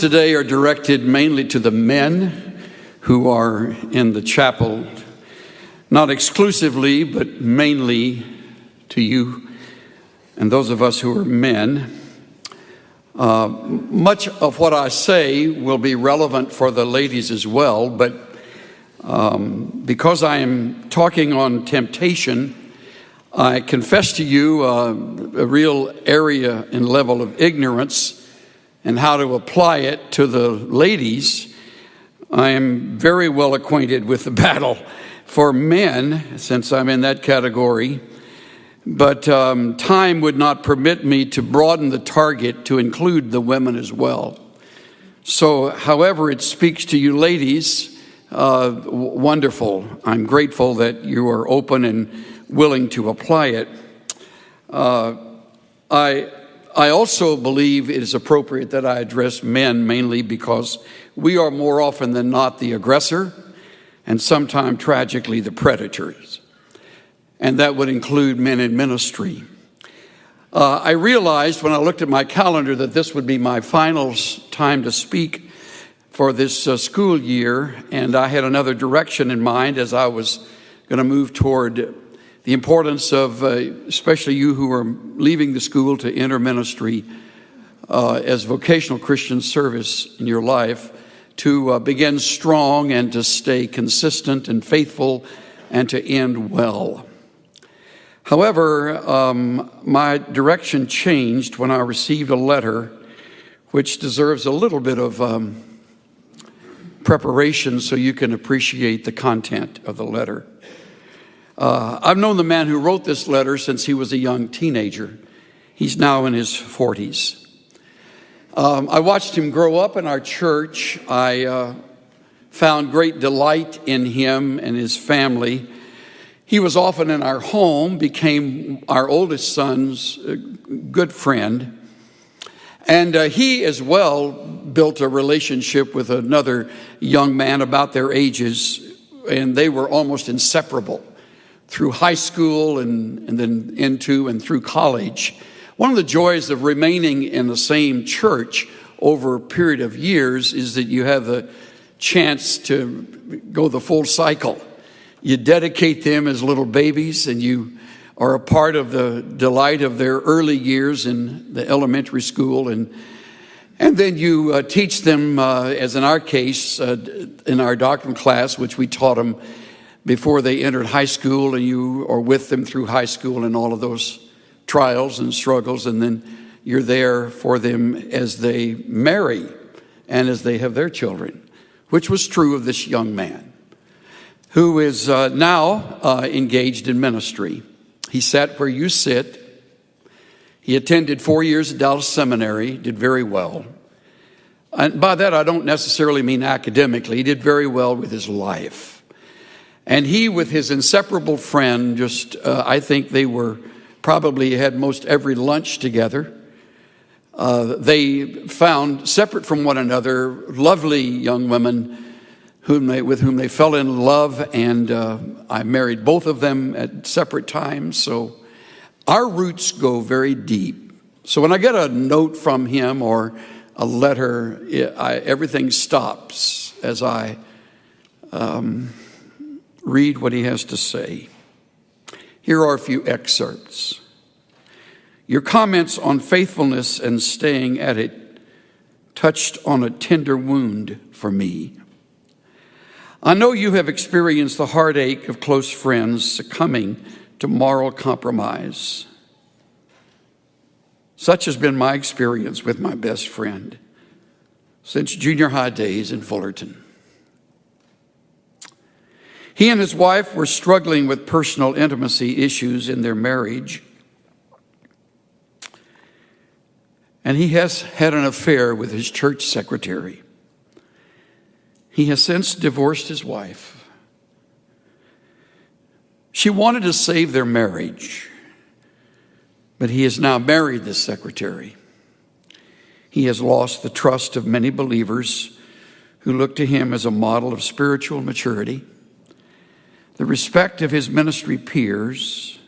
today are directed mainly to the men who are in the chapel, not exclusively, but mainly to you and those of us who are men. Much of what I say will be relevant for the ladies as well, but because I am talking on temptation, I confess to you a real area and level of ignorance and how to apply it to the ladies. I am very well acquainted with the battle for men, since I'm in that category, but time would not permit me to broaden the target to include the women as well. So, however it speaks to you ladies, wonderful. I'm grateful that you are open and willing to apply it. I also believe it is appropriate that I address men mainly because we are more often than not the aggressor and sometimes tragically the predators. And that would include men in ministry. I realized when I looked at my calendar that this would be my final time to speak for this school year, and I had another direction in mind as I was going to move toward the importance of, especially you who are leaving the school to enter ministry as vocational Christian service in your life, to begin strong and to stay consistent and faithful and to end well. However, my direction changed when I received a letter which deserves a little bit of preparation so you can appreciate the content of the letter. I've known the man who wrote this letter since he was a young teenager. He's now in his 40s. I watched him grow up in our church. I found great delight in him and his family. He was often in our home, became our oldest son's good friend. And he as well built a relationship with another young man about their ages, and they were almost inseparable through high school and then into and through college. One of the joys of remaining in the same church over a period of years is that you have the chance to go the full cycle. You dedicate them as little babies, and you are a part of the delight of their early years in the elementary school, and then you teach them, as in our case, in our doctrine class, which we taught them before they entered high school, and you are with them through high school and all of those trials and struggles, and then you're there for them as they marry and as they have their children, which was true of this young man who is now engaged in ministry. He sat where you sit. He attended 4 years at Dallas Seminary, did very well. And by that, I don't necessarily mean academically. He did very well with his life. And he, with his inseparable friend, I think they were probably had most every lunch together. They found, separate from one another, lovely young women with whom they fell in love, and I married both of them at separate times. So our roots go very deep. So when I get a note from him or a letter, everything stops as I read what he has to say. Here are a few excerpts. Your comments on faithfulness and staying at it touched on a tender wound for me. I know you have experienced the heartache of close friends succumbing to moral compromise. Such has been my experience with my best friend since junior high days in Fullerton. He and his wife were struggling with personal intimacy issues in their marriage. And he has had an affair with his church secretary. He has since divorced his wife. She wanted to save their marriage, but he has now married the secretary. He has lost the trust of many believers who look to him as a model of spiritual maturity, the respect of his ministry peers,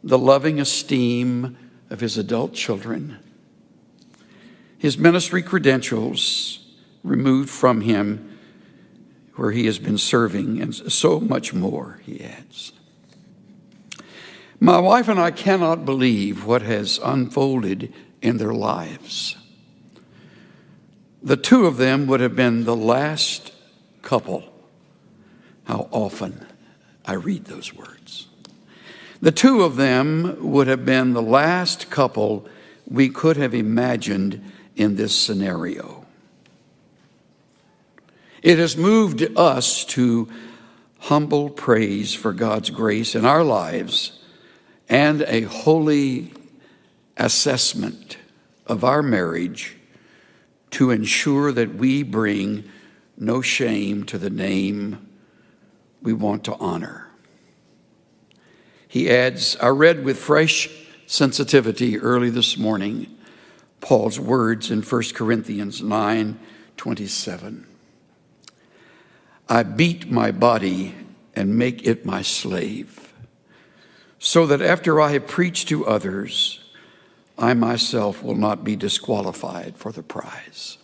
the loving esteem of his adult children. his ministry credentials removed from him where he has been serving, and so much more, he adds. My wife and I cannot believe what has unfolded in their lives. The two of them would have been the last couple. How often I read those words. The two of them would have been the last couple we could have imagined in this scenario. It has moved us to humble praise for God's grace in our lives and a holy assessment of our marriage to ensure that we bring no shame to the name we want to honor. He adds, I read with fresh sensitivity early this morning Paul's words in 1 Corinthians 9:27. I beat my body and make it my slave, so that after I have preached to others, I myself will not be disqualified for the prize.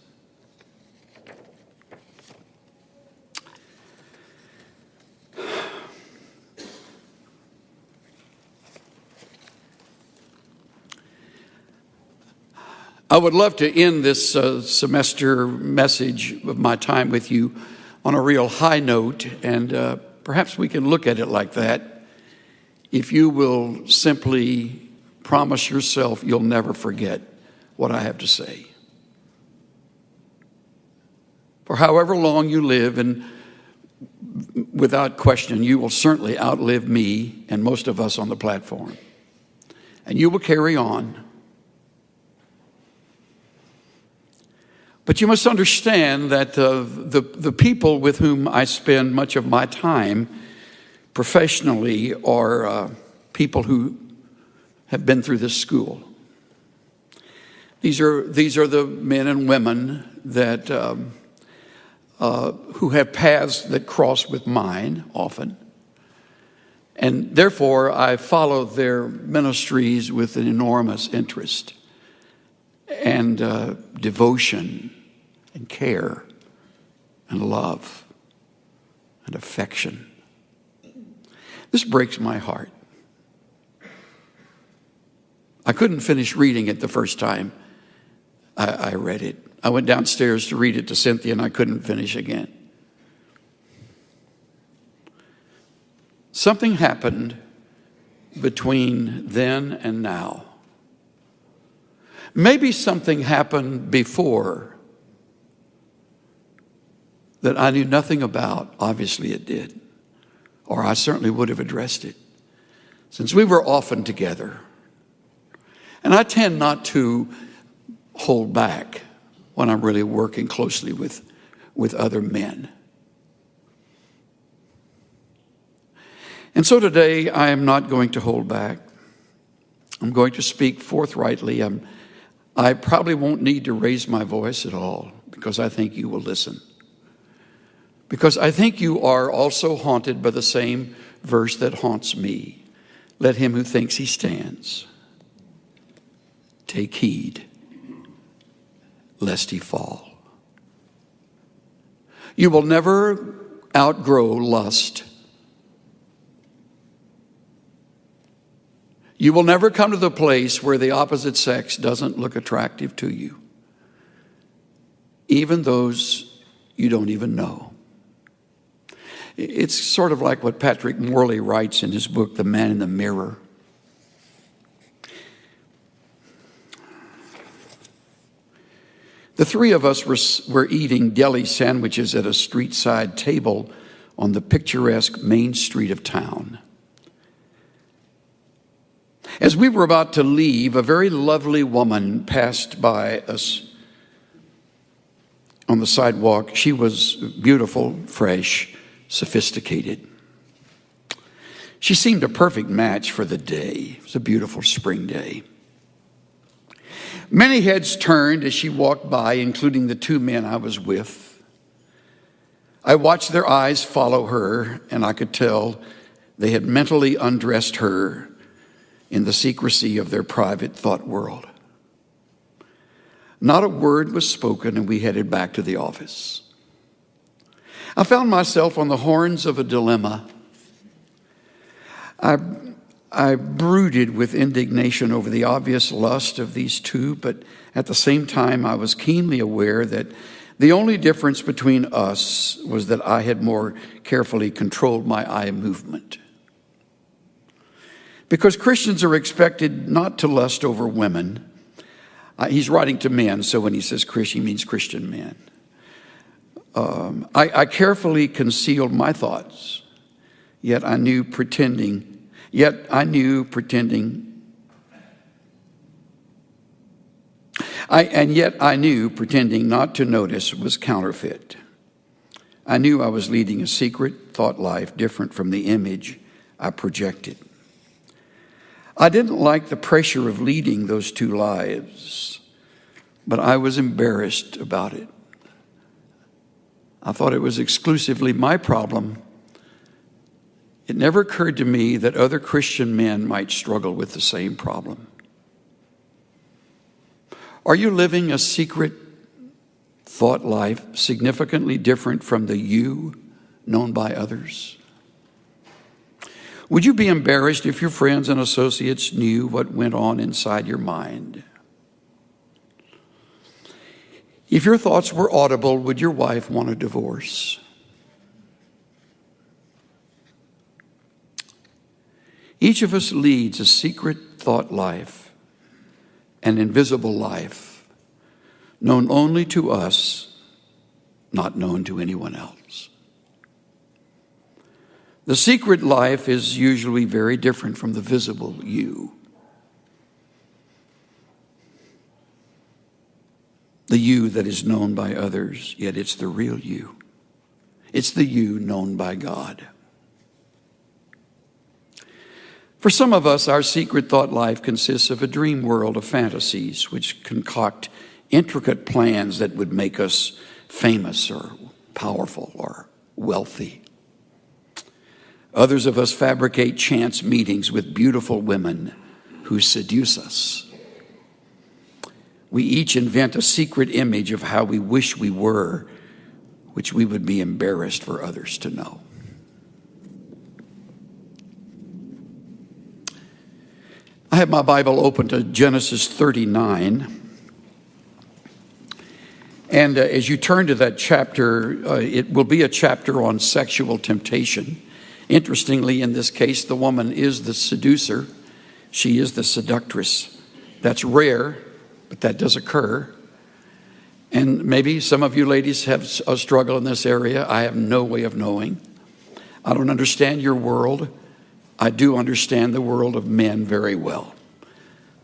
I would love to end this semester message of my time with you on a real high note, and perhaps we can look at it like that. If you will simply promise yourself you'll never forget what I have to say. For however long you live, and without question, you will certainly outlive me and most of us on the platform. And you will carry on. But you must understand that the people with whom I spend much of my time professionally are people who have been through this school. These are the men and women that who have paths that cross with mine often. And therefore, I follow their ministries with an enormous interest and devotion and care and love and affection. This breaks my heart. I couldn't finish reading it the first time I read it. I went downstairs to read it to Cynthia, and I couldn't finish again. Something happened between then and now. Maybe something happened before that I knew nothing about. Obviously it did, or I certainly would have addressed it, since we were often together. And I tend not to hold back when I'm really working closely with other men. And so today I am not going to hold back. I'm going to speak forthrightly. I probably won't need to raise my voice at all, because I think you will listen. Because I think you are also haunted by the same verse that haunts me. Let him who thinks he stands take heed, lest he fall. You will never outgrow lust. You will never come to the place where the opposite sex doesn't look attractive to you, even those you don't even know. It's sort of like what Patrick Morley writes in his book, The Man in the Mirror. The three of us were eating deli sandwiches at a street-side table on the picturesque main street of town. As we were about to leave, a very lovely woman passed by us on the sidewalk. She was beautiful, fresh, sophisticated. She seemed a perfect match for the day. It was a beautiful spring day. Many heads turned as she walked by, including the two men I was with. I watched their eyes follow her, and I could tell they had mentally undressed her in the secrecy of their private thought world. Not a word was spoken, and we headed back to the office. I found myself on the horns of a dilemma. I brooded with indignation over the obvious lust of these two, but at the same time, I was keenly aware that the only difference between us was that I had more carefully controlled my eye movement. Because Christians are expected not to lust over women. He's writing to men, so when he says Christian, he means Christian men. I carefully concealed my thoughts, yet I knew pretending not to notice was counterfeit. I knew I was leading a secret thought life different from the image I projected. I didn't like the pressure of leading those two lives, but I was embarrassed about it. I thought it was exclusively my problem. It never occurred to me that other Christian men might struggle with the same problem. Are you living a secret thought life significantly different from the you known by others? Would you be embarrassed if your friends and associates knew what went on inside your mind? If your thoughts were audible, would your wife want a divorce? Each of us leads a secret thought life, an invisible life, known only to us, not known to anyone else. The secret life is usually very different from the visible you. The you that is known by others, yet it's the real you. It's the you known by God. For some of us, our secret thought life consists of a dream world of fantasies which concoct intricate plans that would make us famous or powerful or wealthy. Others of us fabricate chance meetings with beautiful women who seduce us. We each invent a secret image of how we wish we were, which we would be embarrassed for others to know. I have my Bible open to Genesis 39. And as you turn to that chapter, it will be a chapter on sexual temptation. Interestingly, in this case, the woman is the seducer. She is the seductress. That's rare, but that does occur. And maybe some of you ladies have a struggle in this area. I have no way of knowing. I don't understand your world. I do understand the world of men very well,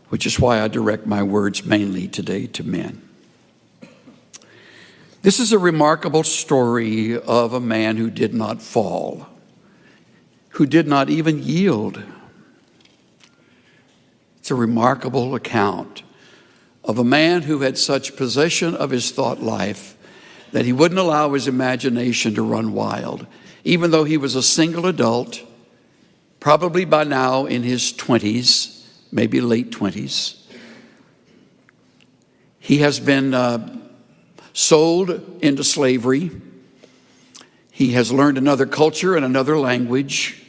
which is why I direct my words mainly today to men. This is a remarkable story of a man who did not fall, who did not even yield. It's a remarkable account of a man who had such possession of his thought life that he wouldn't allow his imagination to run wild, even though he was a single adult, probably by now in his 20s, maybe late 20s. He has been sold into slavery. He has learned another culture and another language.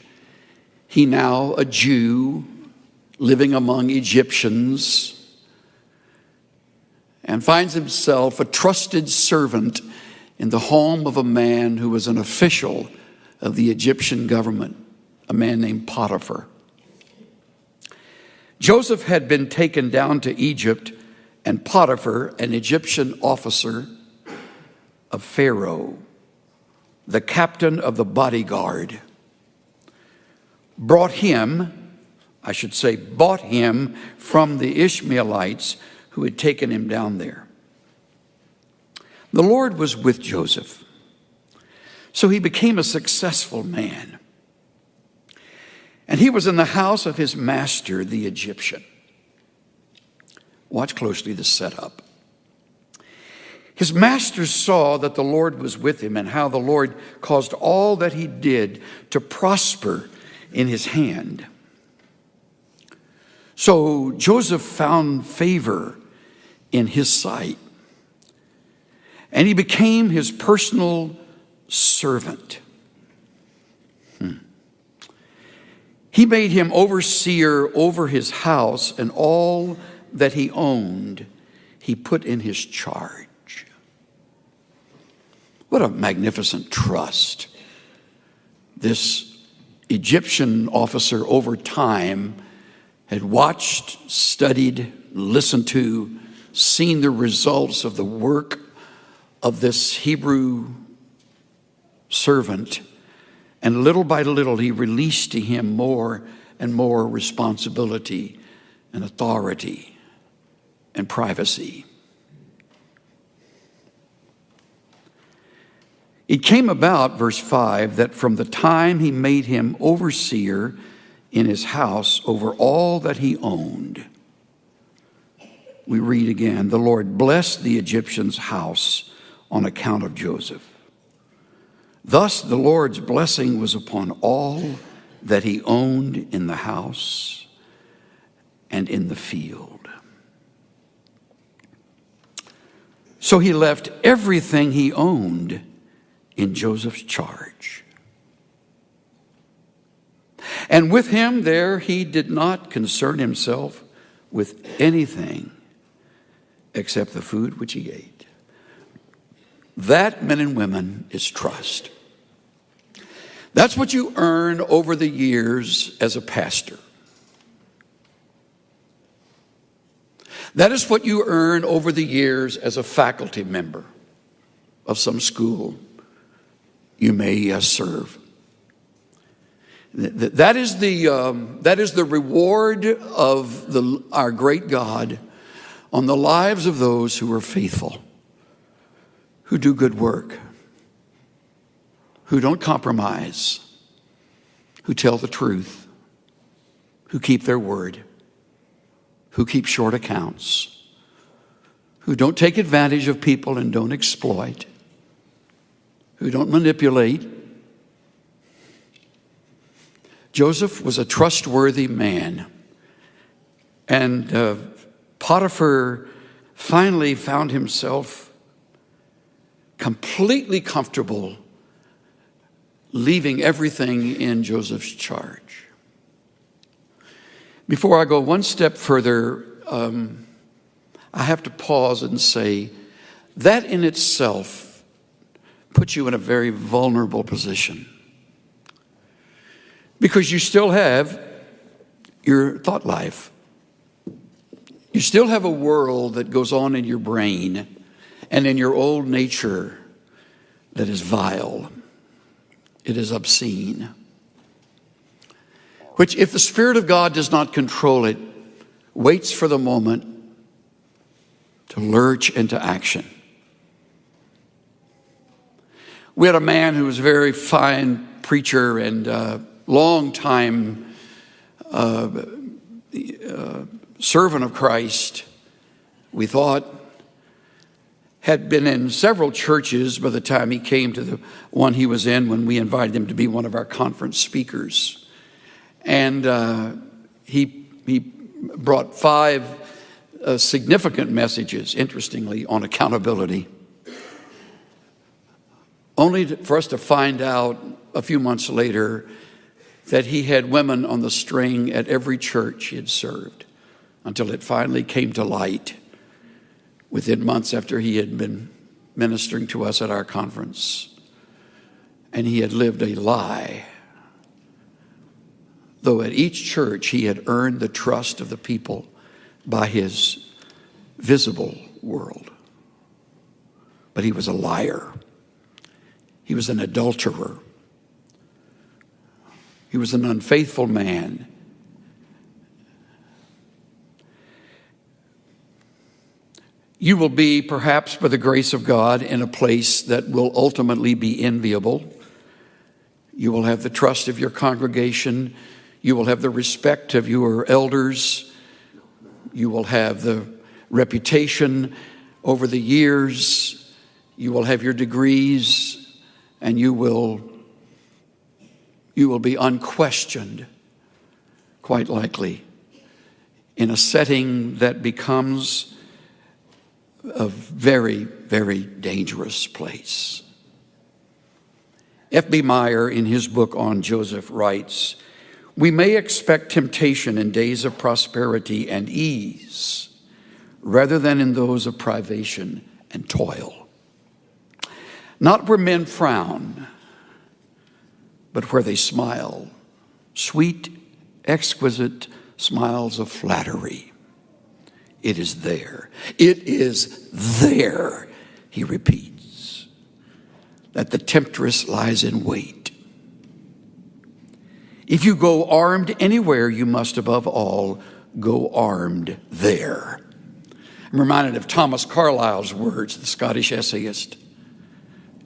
He now a Jew living among Egyptians, and finds himself a trusted servant in the home of a man who was an official of the Egyptian government, a man named Potiphar. Joseph had been taken down to Egypt, and Potiphar, an Egyptian officer of Pharaoh, the captain of the bodyguard, bought him from the Ishmaelites who had taken him down there. The Lord was with Joseph, so he became a successful man. And he was in the house of his master, the Egyptian. Watch closely the setup. His master saw that the Lord was with him and how the Lord caused all that he did to prosper in his hand. So Joseph found favor in his sight. and he became his personal servant. He made him overseer over his house, and all that he owned he put in his charge. What a magnificent trust. This Egyptian officer over time had watched, studied, listened to, seen the results of the work of this Hebrew servant, and little by little he released to him more and more responsibility and authority and privacy. It came about, verse 5, that from the time he made him overseer in his house over all that he owned, we read again, the Lord blessed the Egyptian's house on account of Joseph. Thus the Lord's blessing was upon all that he owned in the house and in the field. So he left everything he owned in Joseph's charge. And with him there he did not concern himself with anything except the food which he ate. That, men and women, is trust. That's what you earn over the years as a pastor. That is what you earn over the years as a faculty member of some school you may serve. That is the reward of our great God on the lives of those who are faithful, who do good work, who don't compromise, who tell the truth, who keep their word, who keep short accounts, who don't take advantage of people and don't exploit, who don't manipulate. Joseph was a trustworthy man, and Potiphar finally found himself completely comfortable leaving everything in Joseph's charge. Before I go one step further, I have to pause and say that in itself puts you in a very vulnerable position, because you still have your thought life. You still have a world that goes on in your brain and in your old nature that is vile. It is obscene, which, if the Spirit of God does not control it, waits for the moment to lurch into action. We had a man who was a very fine preacher and long-time servant of Christ, we thought, had been in several churches by the time he came to the one he was in when we invited him to be one of our conference speakers. And he brought 5 significant messages, interestingly, on accountability, only for us to find out a few months later that he had women on the string at every church he had served, until it finally came to light within months after he had been ministering to us at our conference. And he had lived a lie. Though at each church he had earned the trust of the people by his visible world. But he was a liar. He was an adulterer. He was an unfaithful man. You will be, perhaps by the grace of God, in a place that will ultimately be enviable. You will have the trust of your congregation. You will have the respect of your elders. You will have the reputation over the years. You will have your degrees, and you will be unquestioned, quite likely, in a setting that becomes a very, very dangerous place. F.B. Meyer, in his book on Joseph, writes, "We may expect temptation in days of prosperity and ease rather than in those of privation and toil. Not where men frown, but where they smile, sweet, exquisite smiles of flattery. It is there. It is there," he repeats, "that the temptress lies in wait. If you go armed anywhere, you must above all go armed there." I'm reminded of Thomas Carlyle's words, the Scottish essayist.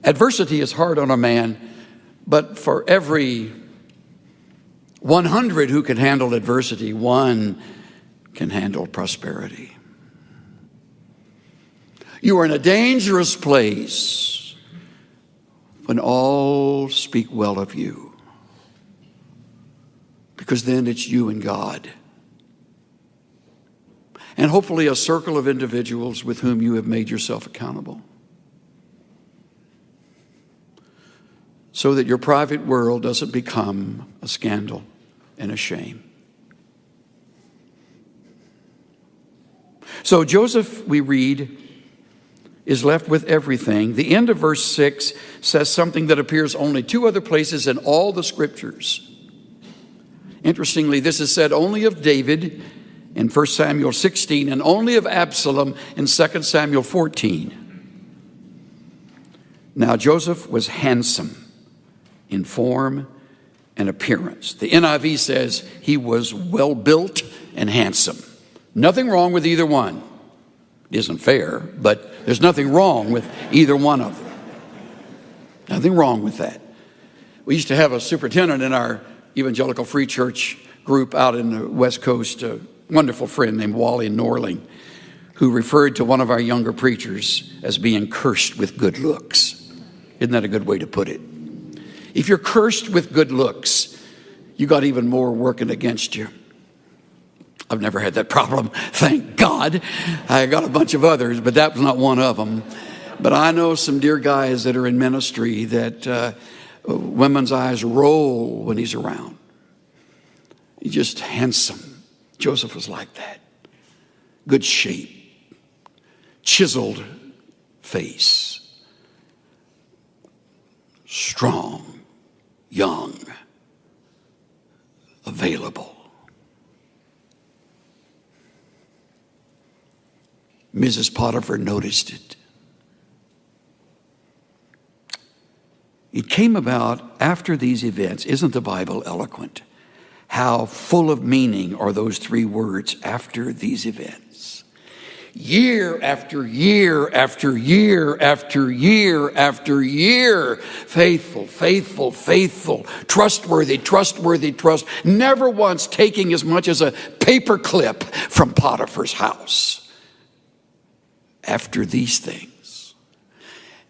"Adversity is hard on a man, but for every 100 who can handle adversity, one can handle prosperity." You are in a dangerous place when all speak well of you, because then it's you and God, and hopefully a circle of individuals with whom you have made yourself accountable, so that your private world doesn't become a scandal and a shame. So Joseph, we read, is left with everything. The end of verse 6 says something that appears only 2 other places in all the scriptures. Interestingly, this is said only of David in 1 Samuel 16 and only of Absalom in 2 Samuel 14. Now Joseph was handsome in form and appearance. The NIV says he was well built and handsome. Nothing wrong with either one. It isn't fair, but there's nothing wrong with either one of them. Nothing wrong with that. We used to have a superintendent in our Evangelical Free Church group out in the West Coast, a wonderful friend named Wally Norling, who referred to one of our younger preachers as being cursed with good looks. Isn't that a good way to put it? If you're cursed with good looks, you got even more working against you. I've never had that problem, thank God. I got a bunch of others, but that was not one of them. But I know some dear guys that are in ministry that women's eyes roll when he's around. He's just handsome. Joseph was like that. Good shape, chiseled face, strong, young, available. Mrs. Potiphar noticed it. It came about after these events. Isn't the Bible eloquent? How full of meaning are those 3 words, after these events. Year after year after year after year after year. Faithful, faithful, faithful. Trustworthy, trustworthy, trust. Never once taking as much as a paper clip from Potiphar's house. After these things,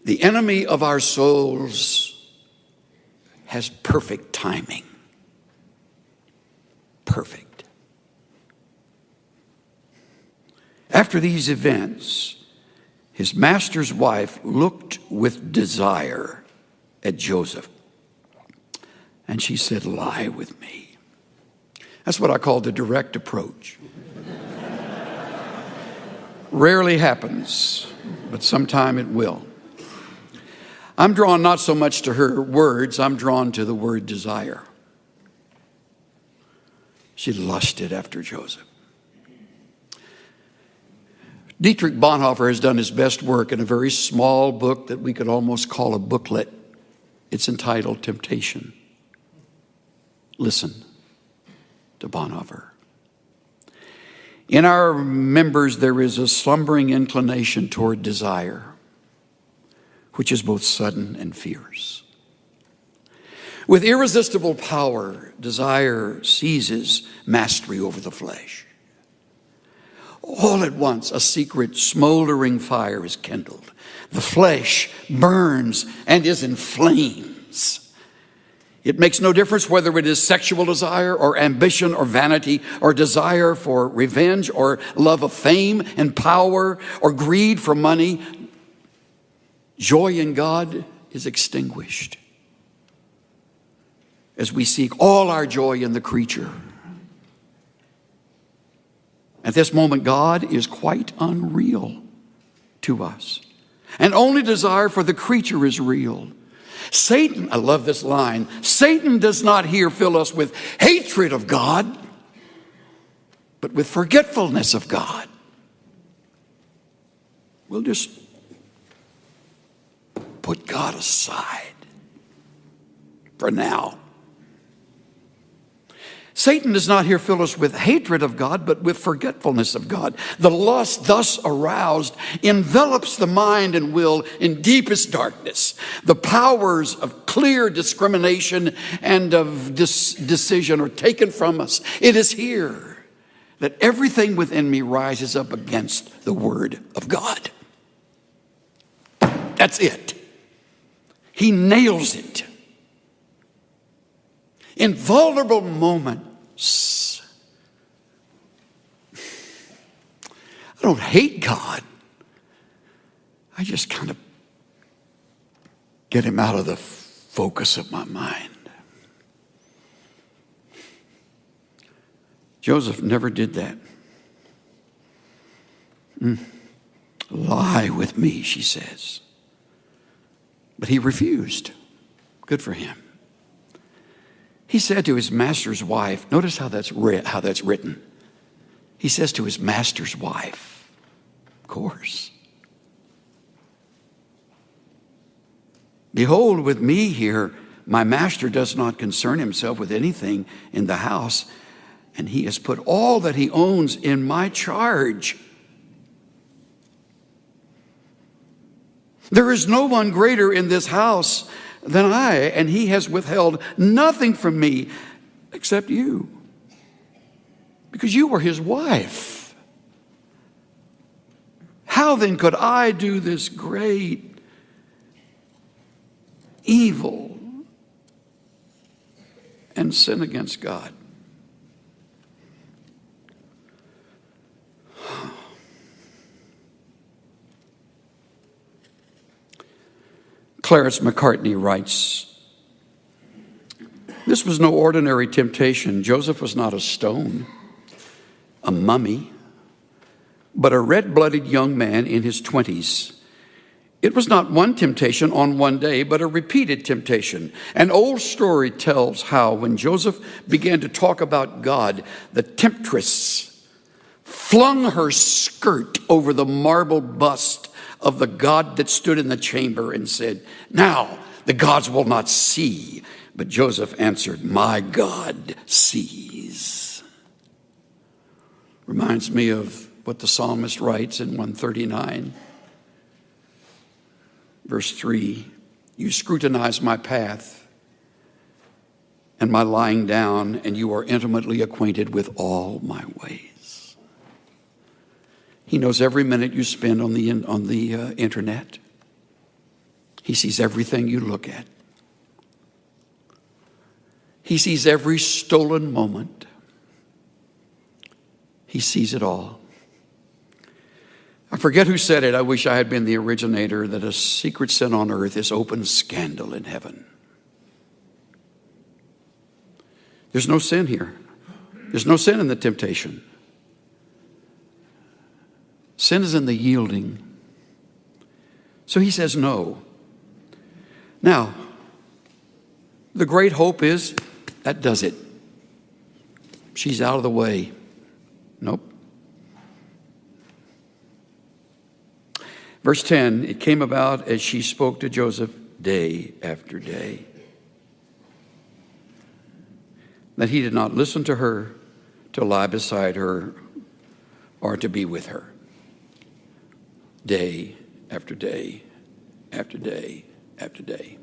the enemy of our souls has perfect timing. Perfect. After these events, his master's wife looked with desire at Joseph, and she said, "Lie with me." That's what I call the direct approach. Rarely happens, but sometime it will. I'm drawn not so much to her words, I'm drawn to the word desire. She lusted after Joseph. Dietrich Bonhoeffer has done his best work in a very small book that we could almost call a booklet. It's entitled Temptation. Listen to Bonhoeffer. In our members, there is a slumbering inclination toward desire, which is both sudden and fierce. With irresistible power, desire seizes mastery over the flesh. All at once, a secret smoldering fire is kindled. The flesh burns and is in flames. It makes no difference whether it is sexual desire or ambition or vanity or desire for revenge or love of fame and power or greed for money. Joy in God is extinguished as we seek all our joy in the creature. At this moment, God is quite unreal to us. And only desire for the creature is real. Satan, I love this line, Satan does not here fill us with hatred of God, but with forgetfulness of God. We'll just put God aside for now. Satan does not here fill us with hatred of God, but with forgetfulness of God. The lust thus aroused envelops the mind and will in deepest darkness. The powers of clear discrimination and of decision are taken from us. It is here that everything within me rises up against the word of God. That's it. He nails it. In vulnerable moments, I don't hate God. I just kind of get him out of the focus of my mind. Joseph never did that. Lie with me, she says. But he refused. Good for him. He said to his master's wife, notice how that's written. He says to his master's wife, of course. Behold, with me here, my master does not concern himself with anything in the house, and he has put all that he owns in my charge. There is no one greater in this house than I, and he has withheld nothing from me except you, because you were his wife. How then could I do this great evil and sin against God? Clarence McCartney writes, this was no ordinary temptation. Joseph was not a stone, a mummy, but a red-blooded young man in his 20s. It was not one temptation on one day, but a repeated temptation. An old story tells how when Joseph began to talk about God, the temptress flung her skirt over the marble bust of the God that stood in the chamber and said, now the gods will not see. But Joseph answered, my God sees. Reminds me of what the psalmist writes in 139, verse 3. You scrutinize my path and my lying down, and you are intimately acquainted with all my ways. He knows every minute you spend on the internet. He sees everything you look at. He sees every stolen moment. He sees it all. I forget who said it. I wish I had been the originator, that a secret sin on earth is open scandal in heaven. There's no sin here. There's no sin in the temptation. Sin is in the yielding. So he says no. Now, the great hope is that does it. She's out of the way. Nope. Verse 10, it came about as she spoke to Joseph day after day, that he did not listen to her, to lie beside her, or to be with her. Day after day after day after day.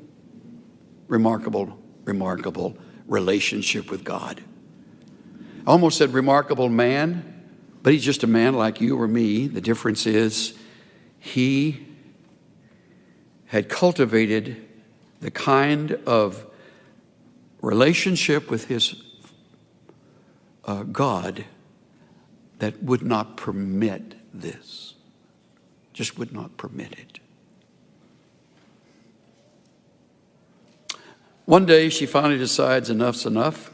Remarkable, remarkable relationship with God. I almost said remarkable man, but he's just a man like you or me. The difference is he had cultivated the kind of relationship with his God that would not permit this. Just would not permit it. One day she finally decides enough's enough.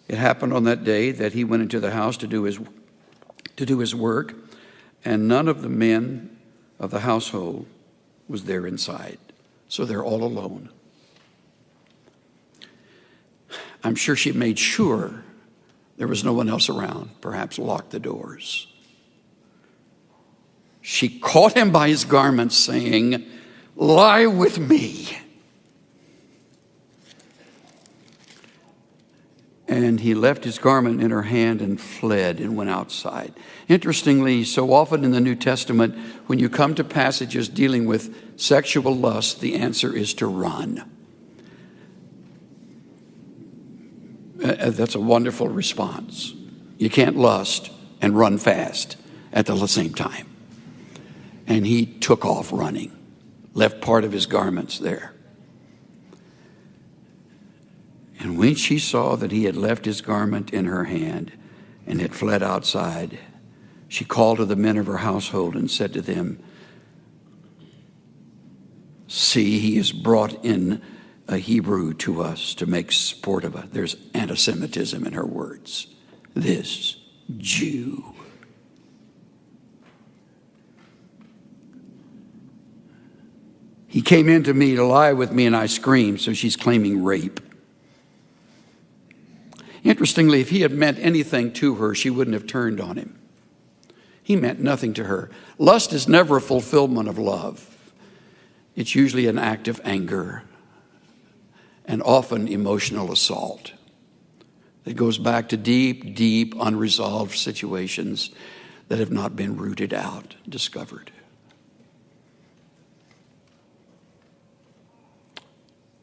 It happened on that day that he went into the house to do his work, and none of the men of the household was there inside. So they're all alone. I'm sure she made sure there was no one else around, perhaps locked the doors. She caught him by his garments, saying, "Lie with me." And he left his garment in her hand and fled and went outside. Interestingly, so often in the New Testament, when you come to passages dealing with sexual lust, the answer is to run. That's a wonderful response. You can't lust and run fast at the same time. And he took off running, left part of his garments there. And when she saw that he had left his garment in her hand and had fled outside, she called to the men of her household and said to them, "See, he has brought in a Hebrew to us to make sport of us." There's anti-Semitism in her words. This Jew. He came in to me to lie with me, and I screamed. So she's claiming rape. Interestingly, if he had meant anything to her, she wouldn't have turned on him. He meant nothing to her. Lust is never a fulfillment of love. It's usually an act of anger and often emotional assault. It goes back to deep, deep, unresolved situations that have not been rooted out, discovered.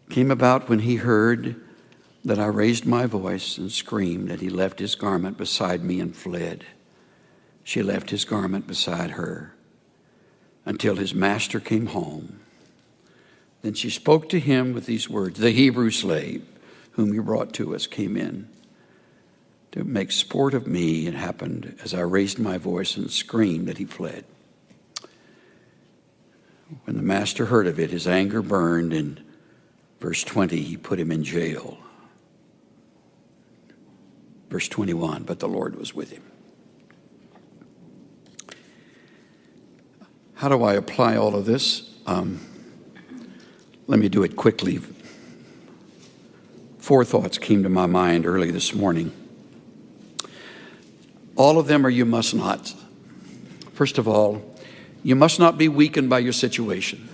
Came about when he heard that I raised my voice and screamed, that he left his garment beside me and fled. She left his garment beside her until his master came home. Then she spoke to him with these words, "The Hebrew slave whom you brought to us came in to make sport of me. It happened as I raised my voice and screamed that he fled." When the master heard of it, his anger burned, and verse 20, he put him in jail. Verse 21, but the Lord was with him. How do I apply all of this? Let me do it quickly. 4 thoughts came to my mind early this morning. All of them are you must not. First of all, you must not be weakened by your situation.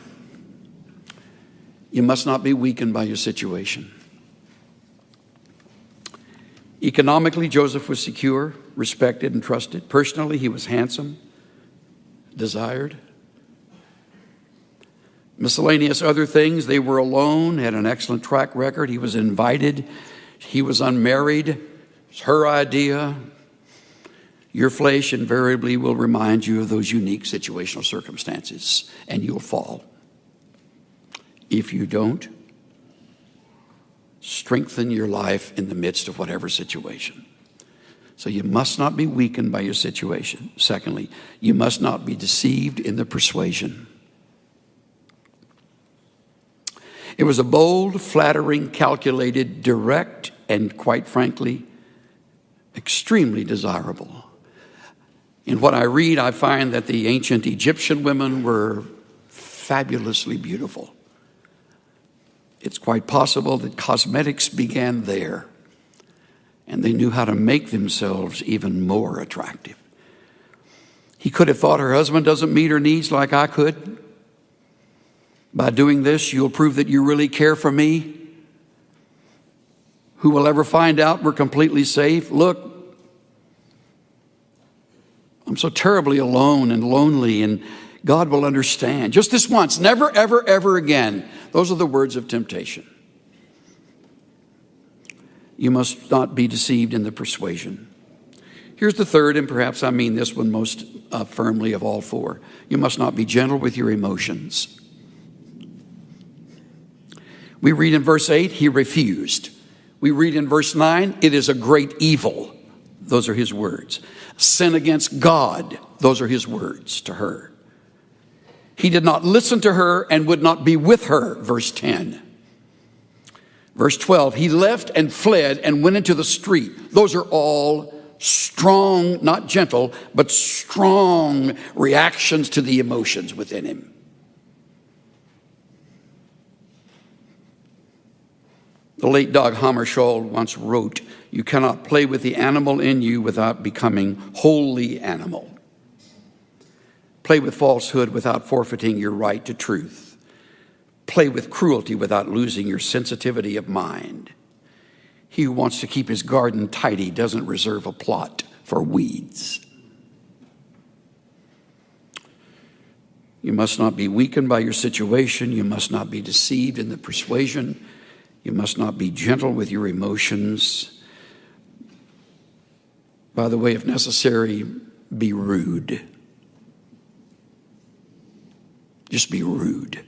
You must not be weakened by your situation. Economically, Joseph was secure, respected, and trusted. Personally, he was handsome, desired. Miscellaneous other things, they were alone, had an excellent track record. He was invited. He was unmarried. It's her idea. Your flesh invariably will remind you of those unique situational circumstances, and you'll fall. If you don't, strengthen your life in the midst of whatever situation. So you must not be weakened by your situation. Secondly, you must not be deceived in the persuasion. It was a bold, flattering, calculated, direct, and quite frankly, extremely desirable. In what I read, I find that the ancient Egyptian women were fabulously beautiful. It's quite possible that cosmetics began there, and they knew how to make themselves even more attractive. He could have thought, her husband doesn't meet her needs like I could. By doing this, you'll prove that you really care for me. Who will ever find out we're completely safe? Look, I'm so terribly alone and lonely, and God will understand. Just this once, never, ever, ever again. Those are the words of temptation. You must not be deceived in the persuasion. Here's the third, and perhaps I mean this one most firmly of all 4. You must not be gentle with your emotions. We read in verse 8, he refused. We read in verse 9, it is a great evil. Those are his words. Sin against God. Those are his words to her. He did not listen to her and would not be with her. Verse 10. Verse 12, he left and fled and went into the street. Those are all strong, not gentle, but strong reactions to the emotions within him. The late Dag Hammarskjöld once wrote, you cannot play with the animal in you without becoming wholly animal. Play with falsehood without forfeiting your right to truth. Play with cruelty without losing your sensitivity of mind. He who wants to keep his garden tidy doesn't reserve a plot for weeds. You must not be weakened by your situation. You must not be deceived in the persuasion. You must not be gentle with your emotions. By the way, if necessary, be rude. Just be rude.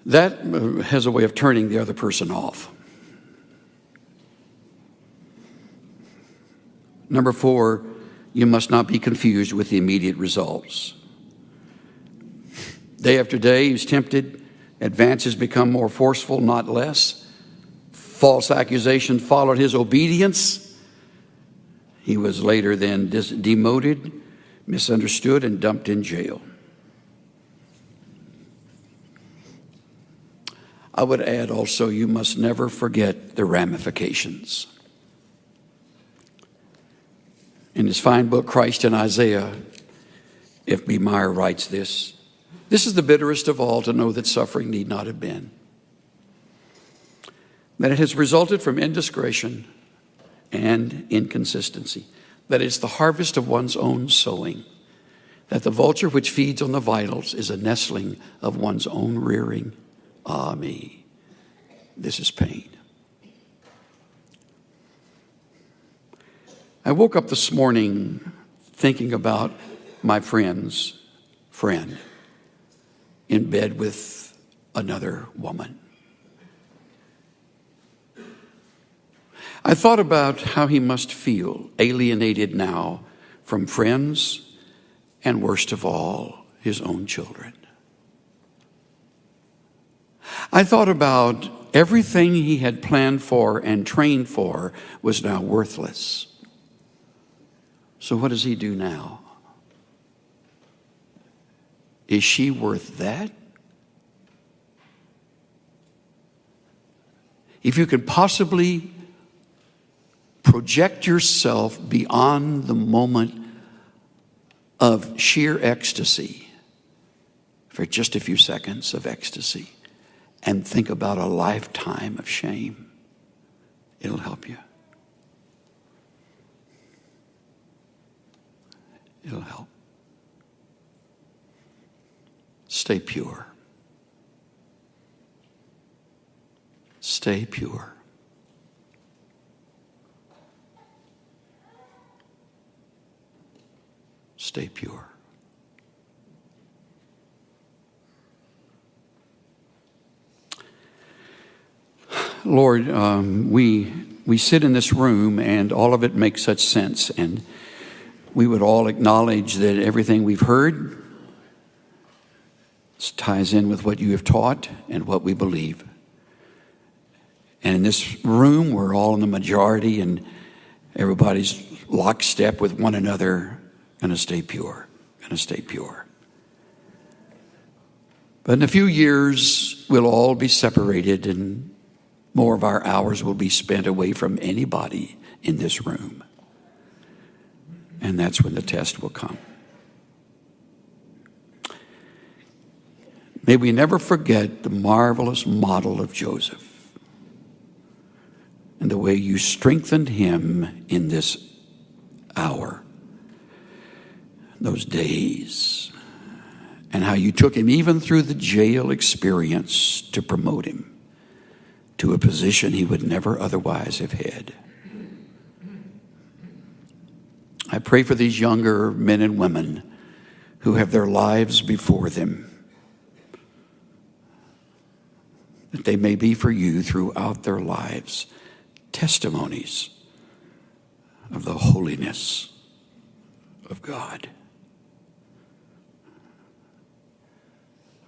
That has a way of turning the other person off. Number 4, you must not be confused with the immediate results. Day after day, he's tempted. Advances become more forceful, not less. False accusation followed his obedience. He was later then demoted, misunderstood, and dumped in jail. I would add also, you must never forget the ramifications. In his fine book, Christ in Isaiah, F. B. Meyer writes this. This is the bitterest of all, to know that suffering need not have been. That it has resulted from indiscretion and inconsistency. That it's the harvest of one's own sowing. That the vulture which feeds on the vitals is a nestling of one's own rearing. Ah, me, this is pain. I woke up this morning thinking about my friend's friend in bed with another woman. I thought about how he must feel, alienated now from friends and, worst of all, his own children. I thought about everything he had planned for and trained for was now worthless. So what does he do now? Is she worth that? If you could possibly project yourself beyond the moment of sheer ecstasy for just a few seconds of ecstasy and think about a lifetime of shame, it'll help you. It'll help. Stay pure. Stay pure. Stay pure. Lord, we sit in this room and all of it makes such sense, and we would all acknowledge that everything we've heard ties in with what you have taught and what we believe. And in this room, we're all in the majority and everybody's lockstep with one another, gonna stay pure, gonna stay pure. But in a few years, we'll all be separated and more of our hours will be spent away from anybody in this room. And that's when the test will come. May we never forget the marvelous model of Joseph and the way you strengthened him in this hour, those days, and how you took him even through the jail experience to promote him to a position he would never otherwise have had. I pray for these younger men and women who have their lives before them, that they may be for you throughout their lives testimonies of the holiness of God.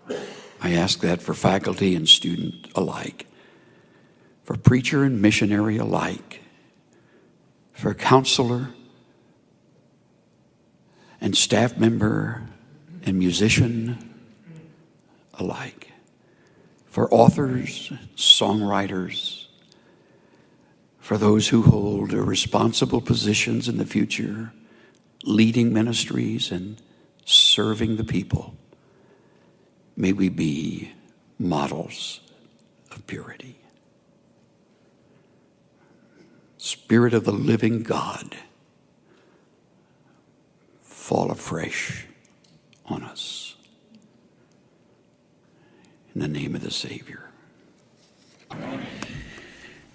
I ask that for faculty and student alike, for preacher and missionary alike, for counselor and staff member and musician alike, for authors, songwriters, for those who hold responsible positions in the future, leading ministries and serving the people. May we be models of purity. Spirit of the living God, fall afresh on us. In the name of the Savior.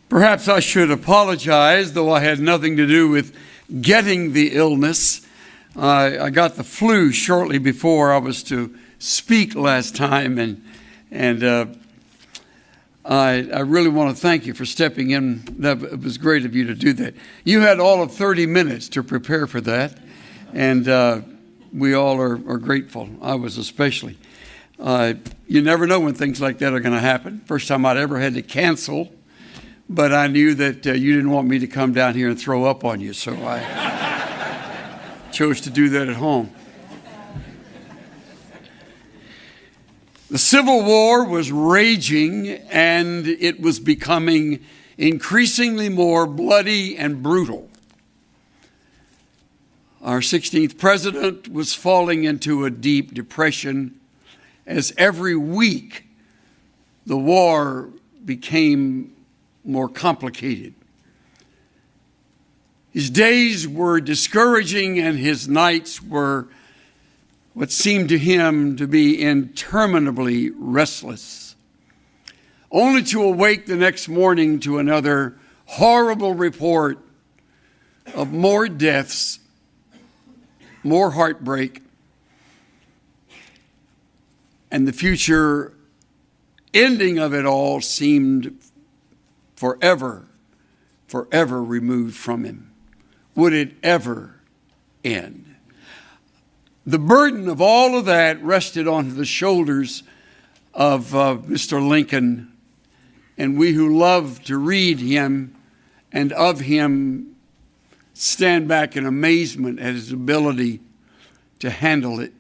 Perhaps I should apologize, though I had nothing to do with getting the illness. I got the flu shortly before I was to speak last time, and I really want to thank you for stepping in. It was great of you to do that. You had all of 30 minutes to prepare for that, and we all are grateful. I was especially. You never know when things like that are going to happen. First time I'd ever had to cancel, but I knew that you didn't want me to come down here and throw up on you, so I chose to do that at home. The Civil War was raging, and it was becoming increasingly more bloody and brutal. Our 16th president was falling into a deep depression as every week the war became more complicated. His days were discouraging, and his nights were what seemed to him to be interminably restless, only to awake the next morning to another horrible report of more deaths, more heartbreak, and the future ending of it all seemed forever removed from him. Would it ever end? The burden of all of that rested on the shoulders of Mr. Lincoln, and we who love to read him and of him stand back in amazement at his ability to handle it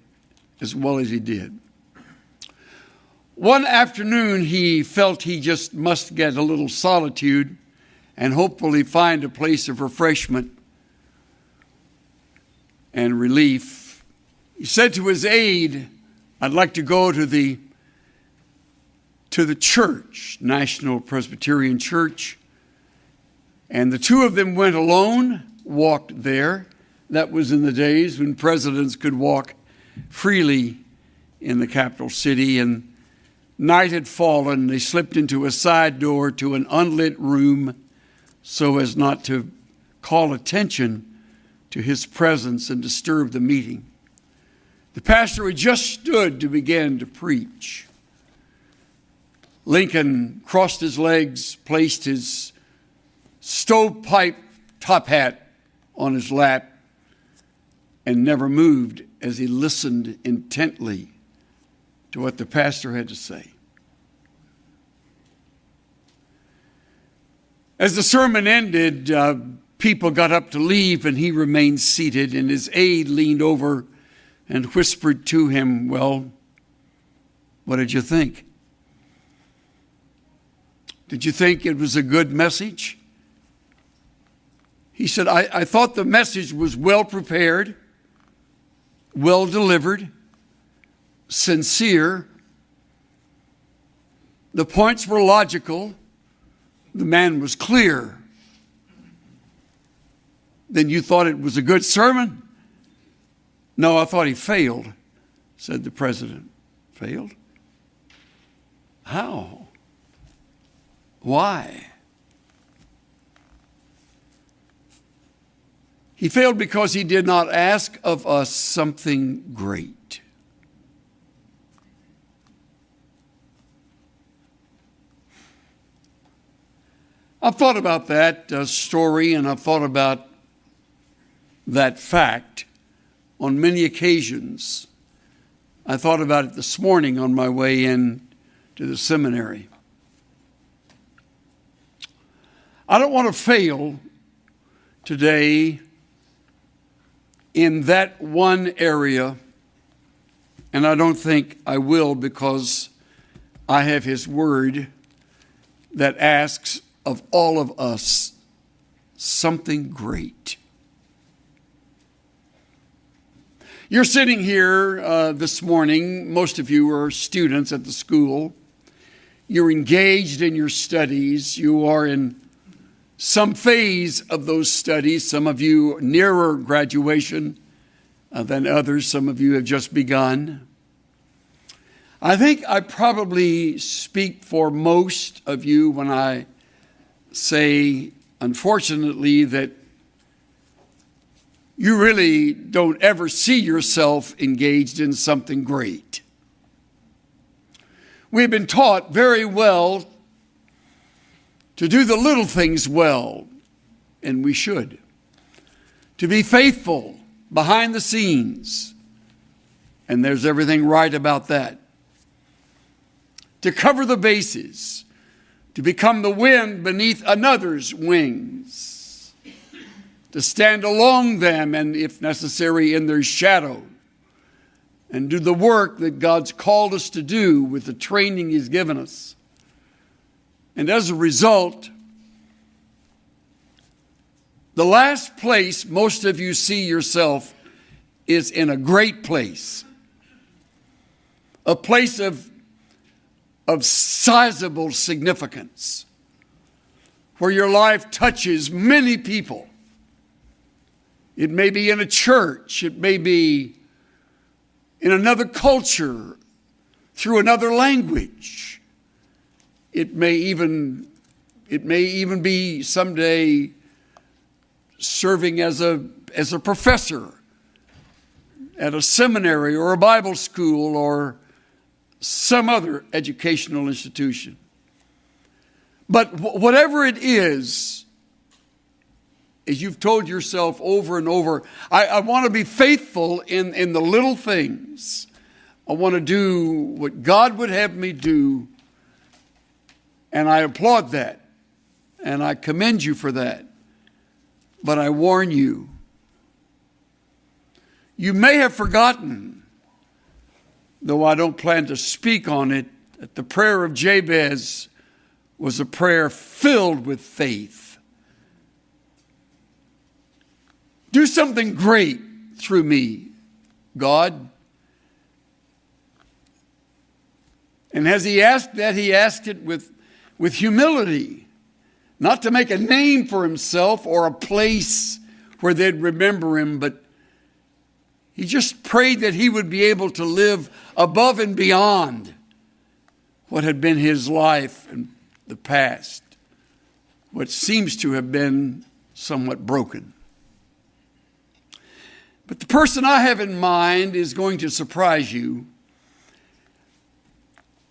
as well as he did. One afternoon, he felt he just must get a little solitude and hopefully find a place of refreshment and relief. He said to his aide, "I'd like to go to the church, National Presbyterian Church." And the two of them went alone, walked there. That was in the days when presidents could walk freely in the capital city. And night had fallen. They slipped into a side door to an unlit room so as not to call attention to his presence and disturb the meeting. The pastor had just stood to begin to preach. Lincoln crossed his legs, placed his stovepipe top hat on his lap, and never moved as he listened intently to what the pastor had to say. As the sermon ended, people got up to leave, and he remained seated, and his aide leaned over and whispered to him, "Well, what did you think? Did you think it was a good message?" He said, I thought the message was well prepared, well delivered, sincere. The points were logical. The man was clear. Then you thought it was a good sermon? "No, I thought he failed," said the president. "Failed? How? Why?" He failed because he did not ask of us something great. I've thought about that story, and I've thought about that fact on many occasions. I thought about it this morning on my way in to the seminary. I don't want to fail today in that one area, and I don't think I will, because I have His Word that asks of all of us something great. You're sitting here this morning. Most of you are students at the school. You're engaged in your studies. You are in some phase of those studies. Some of you nearer graduation than others. Some of you have just begun. I think I probably speak for most of you when I say, unfortunately, that you really don't ever see yourself engaged in something great. We've been taught very well to do the little things well, and we should. To be faithful behind the scenes, and there's everything right about that. To cover the bases, to become the wind beneath another's wings, to stand along them and, if necessary, in their shadow, and do the work that God's called us to do with the training He's given us. And as a result, the last place most of you see yourself is in a great place, a place of sizable significance, where your life touches many people. It may be in a church, it may be in another culture, through another language. It may even be someday serving as a professor at a seminary or a Bible school or some other educational institution. But whatever it is, as you've told yourself over and over, I want to be faithful in the little things. I want to do what God would have me do, and I applaud that, and I commend you for that. But I warn you, you may have forgotten, though I don't plan to speak on it, that the prayer of Jabez was a prayer filled with faith. Do something great through me, God. And as he asked that, he asked it with humility, not to make a name for himself or a place where they'd remember him, but he just prayed that he would be able to live above and beyond what had been his life in the past, what seems to have been somewhat broken. But the person I have in mind is going to surprise you,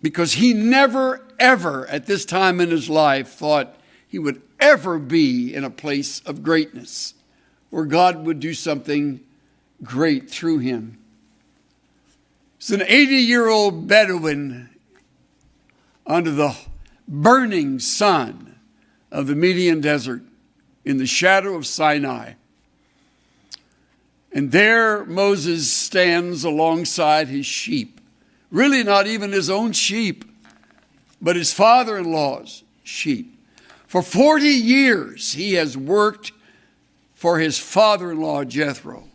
because he never, ever at this time in his life thought he would ever be in a place of greatness where God would do something great through him. He's an 80-year-old Bedouin under the burning sun of the Median desert in the shadow of Sinai. And there Moses stands alongside his sheep. Really not even his own sheep, but his father-in-law's sheep. For 40 years he has worked for his father-in-law Jethro.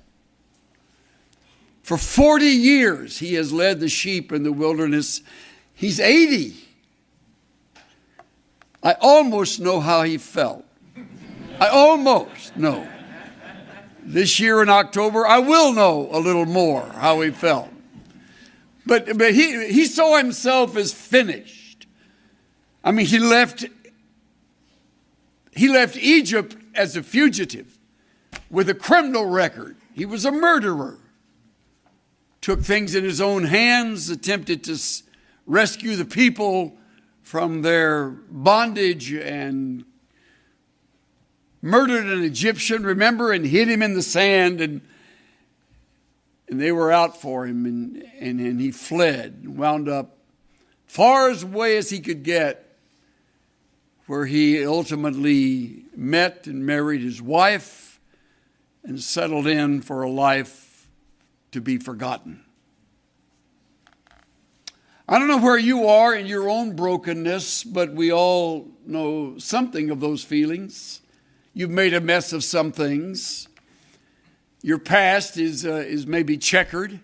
For 40 years he has led the sheep in the wilderness. He's 80. I almost know how he felt. I almost know. This year in October, I will know a little more how he felt. But he saw himself as finished. I mean, he left Egypt as a fugitive with a criminal record. He was a murderer. Took things in his own hands, attempted to rescue the people from their bondage, and murdered an Egyptian, remember, and hid him in the sand, and they were out for him, and he fled and wound up far as away as he could get, where he ultimately met and married his wife and settled in for a life to be forgotten. I don't know where you are in your own brokenness, but we all know something of those feelings. You've made a mess of some things. Your past is maybe checkered.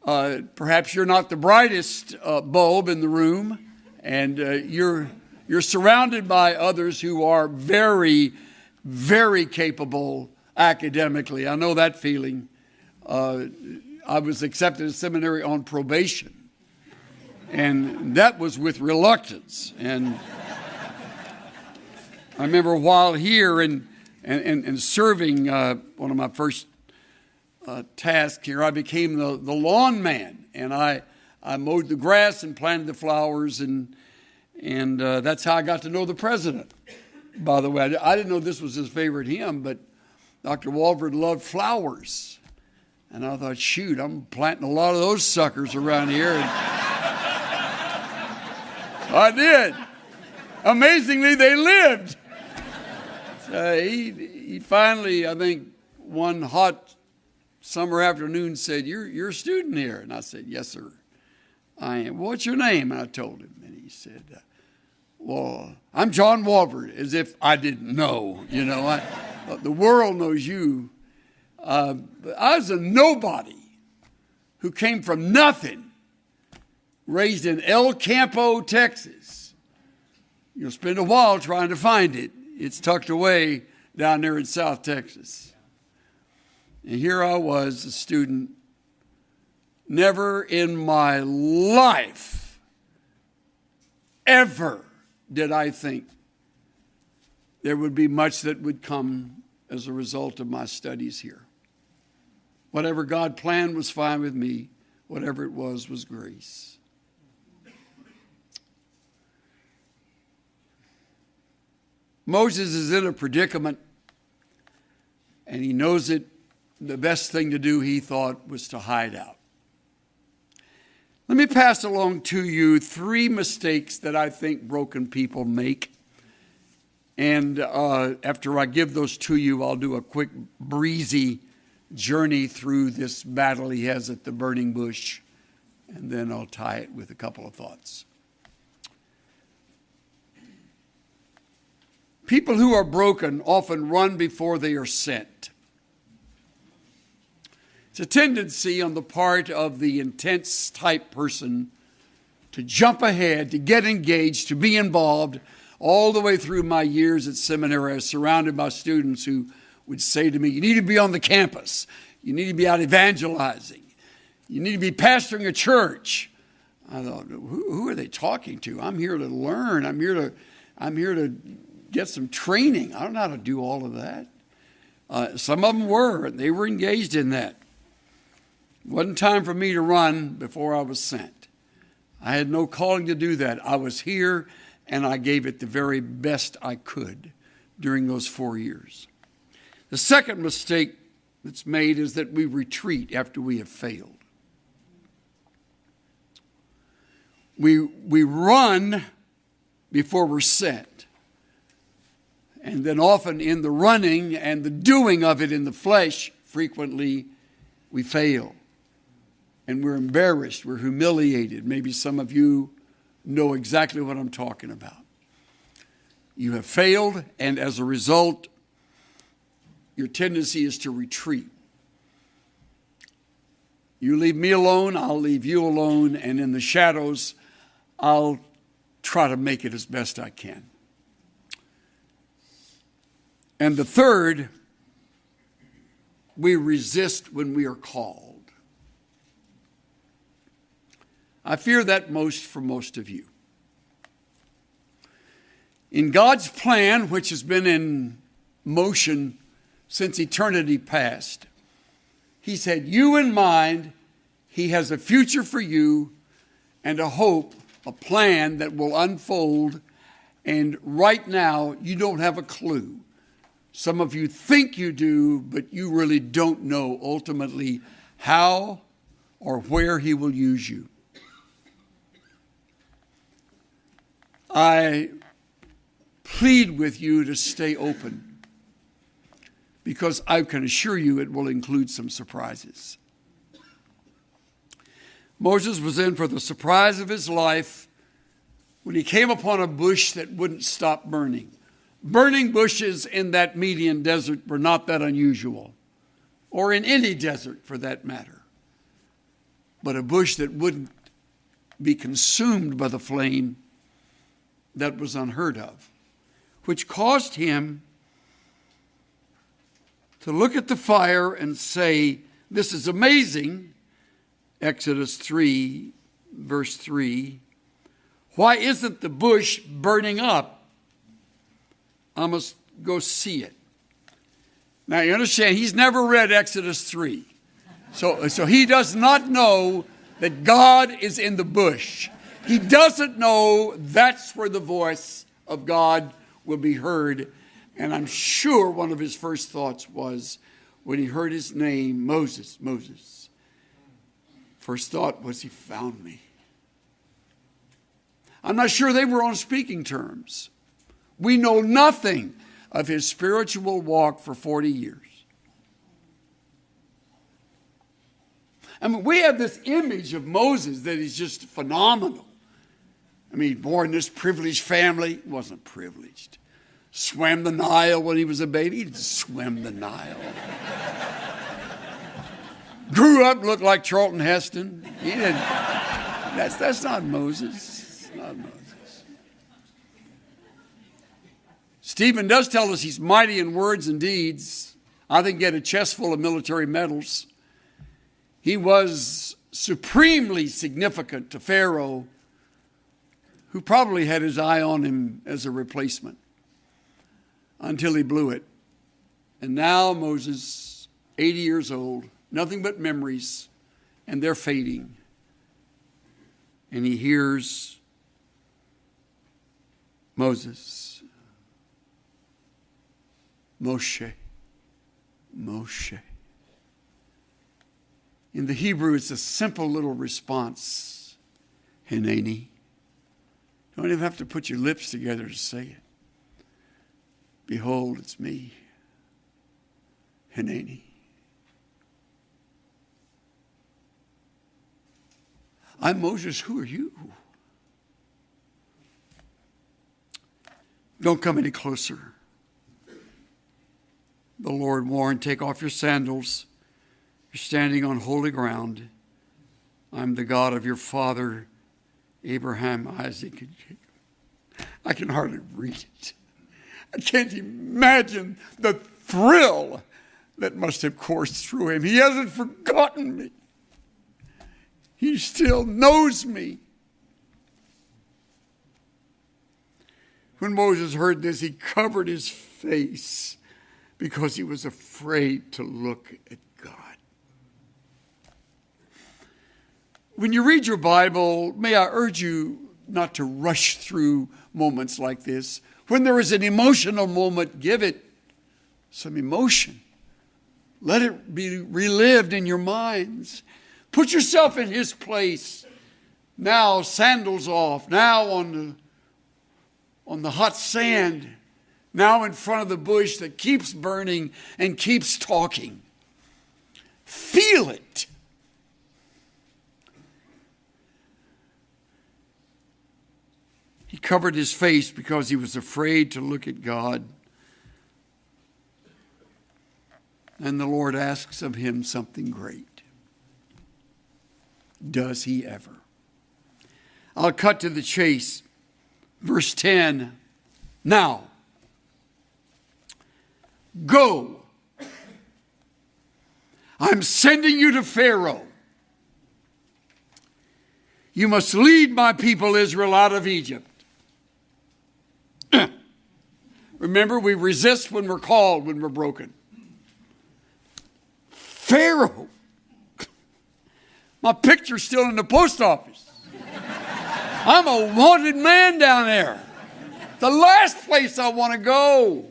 Perhaps you're not the brightest bulb in the room, and you're surrounded by others who are very, very capable academically. I know that feeling. I was accepted to seminary on probation, and that was with reluctance. And I remember while here and serving, one of my first tasks here, I became the lawn man, and I mowed the grass and planted the flowers, and that's how I got to know the president. By the way, I didn't know this was his favorite hymn, but Dr. Walford loved flowers. And I thought, shoot, I'm planting a lot of those suckers around here. And I did. Amazingly, they lived. So he finally, I think, one hot summer afternoon said, you're a student here. And I said, yes, sir, I am. What's your name? And I told him. And he said, well, I'm John Walford, as if I didn't know. You know, the world knows you. But I was a nobody who came from nothing, raised in El Campo, Texas. You'll spend a while trying to find it. It's tucked away down there in South Texas. And here I was, a student. Never in my life ever did I think there would be much that would come as a result of my studies here. Whatever God planned was fine with me. Whatever it was grace. Moses is in a predicament, and he knows it. The best thing to do, he thought, was to hide out. Let me pass along to you 3 mistakes that I think broken people make. And after I give those to you, I'll do a quick, breezy journey through this battle he has at the burning bush, and then I'll tie it with a couple of thoughts. People who are broken often run before they are sent. It's a tendency on the part of the intense type person to jump ahead, to get engaged, to be involved. All the way through my years at seminary, I was surrounded by students who would say to me, you need to be on the campus. You need to be out evangelizing. You need to be pastoring a church. I thought, who are they talking to? I'm here to learn. I'm here to get some training. I don't know how to do all of that. Some of them were. They were engaged in that. It wasn't time for me to run before I was sent. I had no calling to do that. I was here, and I gave it the very best I could during those 4 years. The second mistake that's made is that we retreat after we have failed. We run before we're sent. And then often in the running and the doing of it in the flesh, frequently we fail. And we're embarrassed, we're humiliated. Maybe some of you know exactly what I'm talking about. You have failed, and as a result, your tendency is to retreat. You leave me alone, I'll leave you alone, and in the shadows, I'll try to make it as best I can. And the third, we resist when we are called. I fear that most for most of you. In God's plan, which has been in motion since eternity past, He's had you in mind. He has a future for you and a hope, a plan that will unfold And right now, you don't have a clue. Some of you think you do, but you really don't know ultimately how or where he will use you. I plead with you to stay open, because I can assure you it will include some surprises. Moses was in for the surprise of his life when he came upon a bush that wouldn't stop burning. Burning bushes in that Median desert were not that unusual, or in any desert for that matter. But a bush that wouldn't be consumed by the flame, that was unheard of, which caused him to look at the fire and say, "This is amazing." Exodus 3, verse 3. "Why isn't the bush burning up? I must go see it." Now you understand, he's never read Exodus 3. So he does not know that God is in the bush. He doesn't know that's where the voice of God will be heard. And I'm sure one of his first thoughts was, when he heard his name, Moses, Moses, first thought was, he found me. I'm not sure they were on speaking terms. We know nothing of his spiritual walk for 40 years. I mean, we have this image of Moses that is just phenomenal. I mean, born in this privileged family. He wasn't privileged. Swam the Nile when he was a baby. He didn't swim the Nile. Grew up, looked like Charlton Heston. He didn't. That's not Moses. It's not Moses. Stephen does tell us he's mighty in words and deeds. I think he had a chest full of military medals. He was supremely significant to Pharaoh, who probably had his eye on him as a replacement until he blew it. And now Moses, 80 years old, nothing but memories, and they're fading. And he hears Moses, Moshe, Moshe. In the Hebrew, it's a simple little response, Hineni. You don't even have to put your lips together to say it. Behold, it's me, Hineni. I'm Moses, who are you? Don't come any closer. The Lord warned, take off your sandals. You're standing on holy ground. I'm the God of your father, Abraham, Isaac, and Jacob. I can hardly read it. I can't imagine the thrill that must have coursed through him. He hasn't forgotten me. He still knows me. When Moses heard this, he covered his face because he was afraid to look at God. When you read your Bible, may I urge you not to rush through moments like this. When there is an emotional moment, give it some emotion. Let it be relived in your minds. Put yourself in his place. Now, sandals off. Now on the hot sand. Now in front of the bush that keeps burning and keeps talking. Feel it. He covered his face because he was afraid to look at God. And the Lord asks of him something great. Does he ever? I'll cut to the chase. Verse 10. Now, go. I'm sending you to Pharaoh. You must lead my people Israel out of Egypt. Remember, we resist when we're called, when we're broken. Pharaoh. My picture's still in the post office. I'm a wanted man down there. The last place I want to go.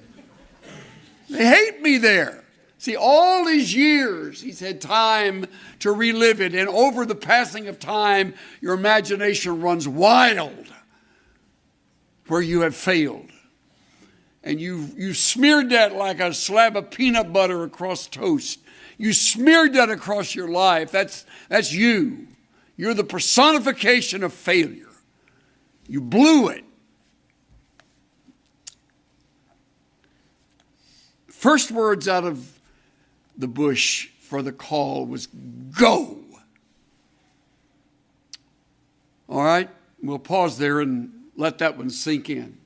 They hate me there. See, all these years, he's had time to relive it. And over the passing of time, your imagination runs wild where you have failed. And you smeared that like a slab of peanut butter across toast. You smeared that across your life. That's you. You're the personification of failure. You blew it. First words out of the bush for the call was go. All right, we'll pause there and let that one sink in.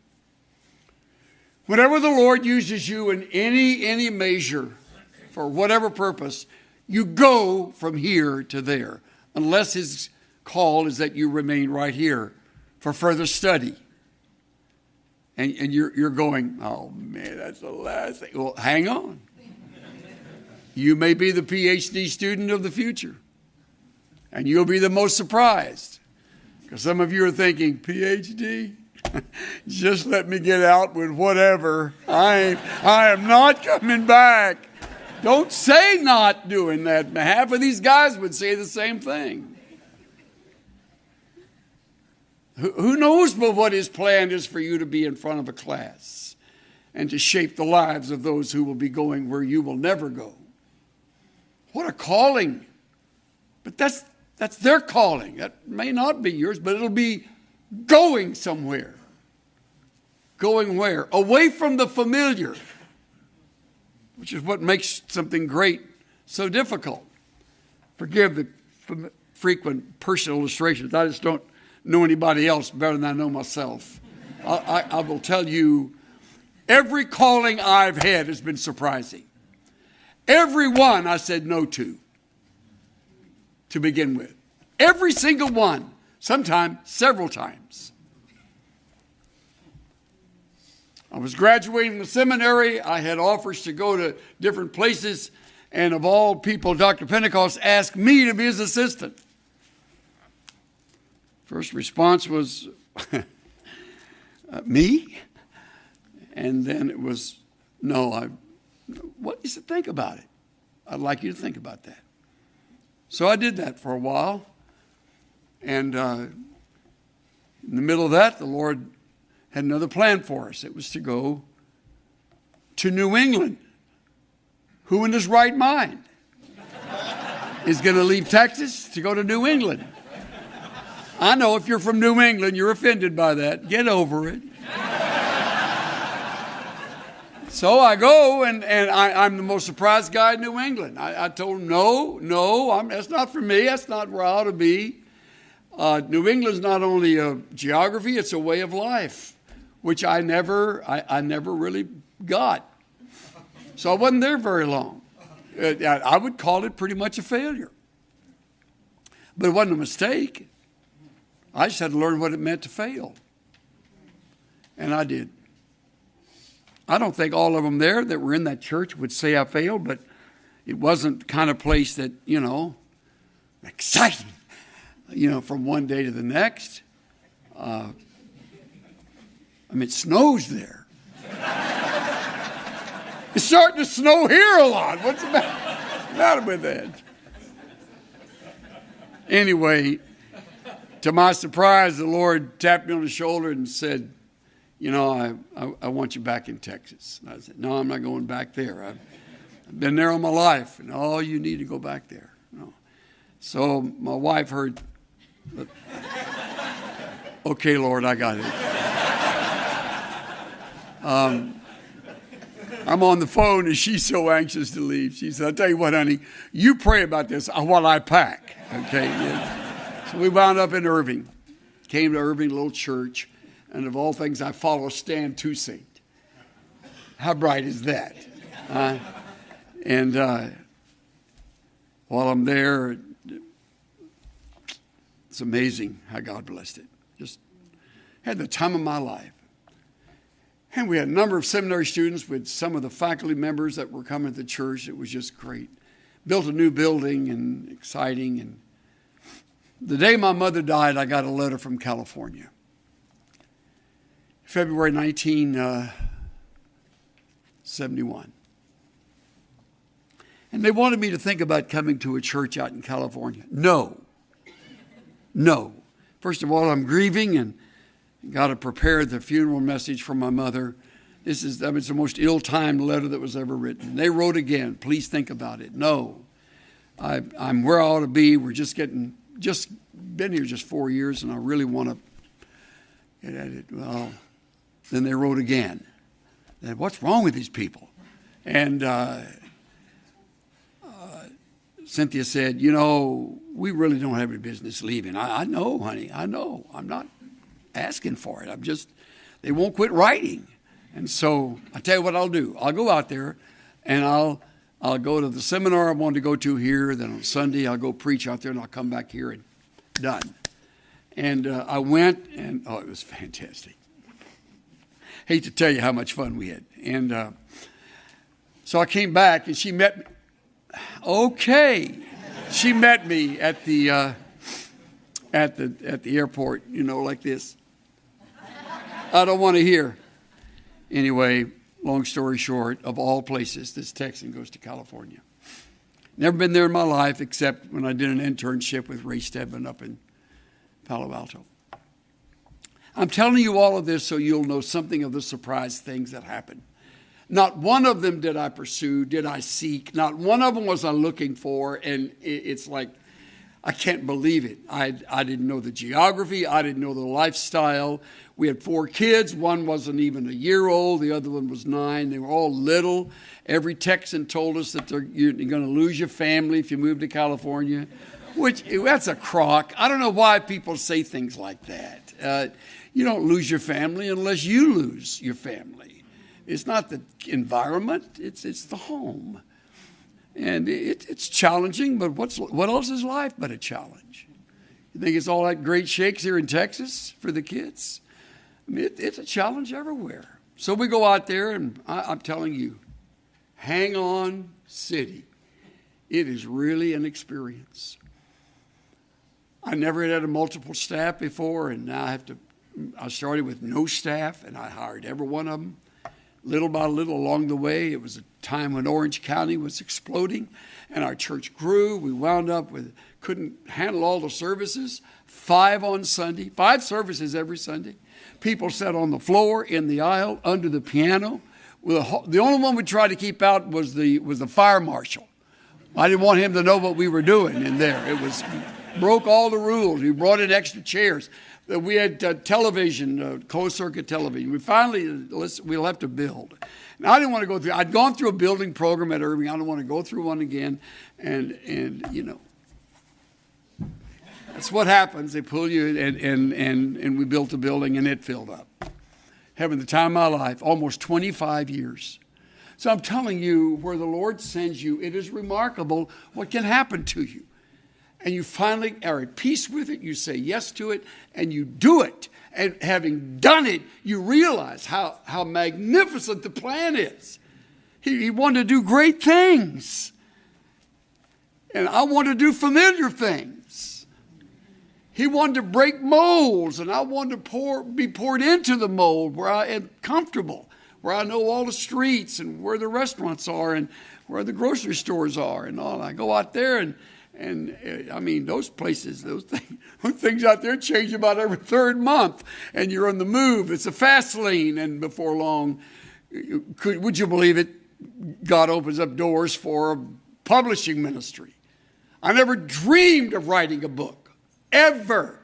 Whenever the Lord uses you in any measure for whatever purpose, you go from here to there, unless his call is that you remain right here for further study. And you're going, oh man, that's the last thing. Well, hang on. You may be the PhD student of the future. And you'll be the most surprised. Because some of you are thinking, PhD? Just let me get out with whatever. I am not coming back. Don't say not doing that. Half of these guys would say the same thing. Who knows but what his plan is for you to be in front of a class and to shape the lives of those who will be going where you will never go. What a calling. But that's their calling. That may not be yours, but it'll be going somewhere. Going where? Away from the familiar, which is what makes something great so difficult. Forgive the frequent personal illustrations. I just don't know anybody else better than I know myself. I will tell you, every calling I've had has been surprising. Every one I said no to begin with. Every single one, sometimes several times. I was graduating from the seminary. I had offers to go to different places. And of all people, Dr. Pentecost asked me to be his assistant. First response was, me? And then it was, no, what is it? Think about it. I'd like you to think about that. So I did that for a while. And in the middle of that, the Lord had another plan for us. It was to go to New England. Who in his right mind is going to leave Texas to go to New England? I know if you're from New England, you're offended by that. Get over it. So I go, and I'm the most surprised guy in New England. I told him, no, that's not for me. That's not where I ought to be. New England's not only a geography, it's a way of life, which I never really got. So I wasn't there very long. I would call it pretty much a failure. But it wasn't a mistake. I just had to learn what it meant to fail. And I did. I don't think all of them there that were in that church would say I failed, but it wasn't the kind of place that, exciting, from one day to the next. It snows there. It's starting to snow here a lot. What's the matter with that? Anyway, to my surprise, the Lord tapped me on the shoulder and said, I want you back in Texas. And I said, no, I'm not going back there. I've been there all my life, and you need to go back there. No. So my wife heard, okay, Lord, I got it. I'm on the phone, and she's so anxious to leave. She said, I'll tell you what, honey, you pray about this while I pack. Okay? Yeah. So we wound up in Irving. Came to Irving, little church. And of all things, I follow Stan Toussaint. How bright is that? And while I'm there, it's amazing how God blessed it. Just had the time of my life. And we had a number of seminary students with some of the faculty members that were coming to the church. It was just great. Built a new building and exciting. And the day my mother died, I got a letter from California. February 1971. And they wanted me to think about coming to a church out in California. No. First of all, I'm grieving and got to prepare the funeral message for my mother. It's the most ill-timed letter that was ever written. They wrote again, please think about it. No, I'm where I ought to be. We're just been here just 4 years, and I really want to get at it. Well, then they wrote again. And what's wrong with these people? And Cynthia said, we really don't have any business leaving. I know, honey, I know. I'm not asking for it. They won't quit writing. And so I tell you what I'll do. I'll go out there and I'll go to the seminar I wanted to go to here. Then on Sunday I'll go preach out there and I'll come back here and done. And I went and, it was fantastic. Hate to tell you how much fun we had. And so I came back and she met me. Okay. She met me at the airport, like this. I don't want to hear. Anyway, long story short, of all places, this Texan goes to California. Never been there in my life except when I did an internship with Ray Stedman up in Palo Alto. I'm telling you all of this so you'll know something of the surprise things that happened. Not one of them did I pursue, did I seek. Not one of them was I looking for, and it's like, I can't believe it. I didn't know the geography. I didn't know the lifestyle. We had 4 kids. One wasn't even a year old. The other one was 9. They were all little. Every Texan told us that you're going to lose your family if you move to California, which that's a crock. I don't know why people say things like that. You don't lose your family unless you lose your family. It's not the environment. It's the home. And it's challenging, but what else is life but a challenge? You think it's all that great shakes here in Texas for the kids? I mean, it's a challenge everywhere. So we go out there, and I'm telling you, hang on, city. It is really an experience. I never had a multiple staff before, and now I started with no staff, and I hired every one of them. Little by little along the way, it was a time when Orange County was exploding and our church grew. We wound up couldn't handle all the services, 5 on Sunday, 5 services every Sunday. People sat on the floor, in the aisle, under the piano. The only one we tried to keep out was the fire marshal. I didn't want him to know what we were doing in there. Broke all the rules. We brought in extra chairs. We had television, closed-circuit television. We'll have to build. Now, I didn't want to go through. I'd gone through a building program at Irving. I don't want to go through one again. And that's what happens. They pull you, and we built a building, and it filled up. Having the time of my life, almost 25 years. So I'm telling you, where the Lord sends you, it is remarkable what can happen to you. And you finally are at peace with it, you say yes to it, and you do it. And having done it, you realize how magnificent the plan is. He wanted to do great things. And I wanted to do familiar things. He wanted to break molds, and I wanted to be poured into the mold where I am comfortable, where I know all the streets and where the restaurants are and where the grocery stores are and all. I go out there and I mean, those places, those things out there change about every 3rd month, and you're on the move. It's a fast lane, and before long, would you believe it, God opens up doors for a publishing ministry. I never dreamed of writing a book, ever,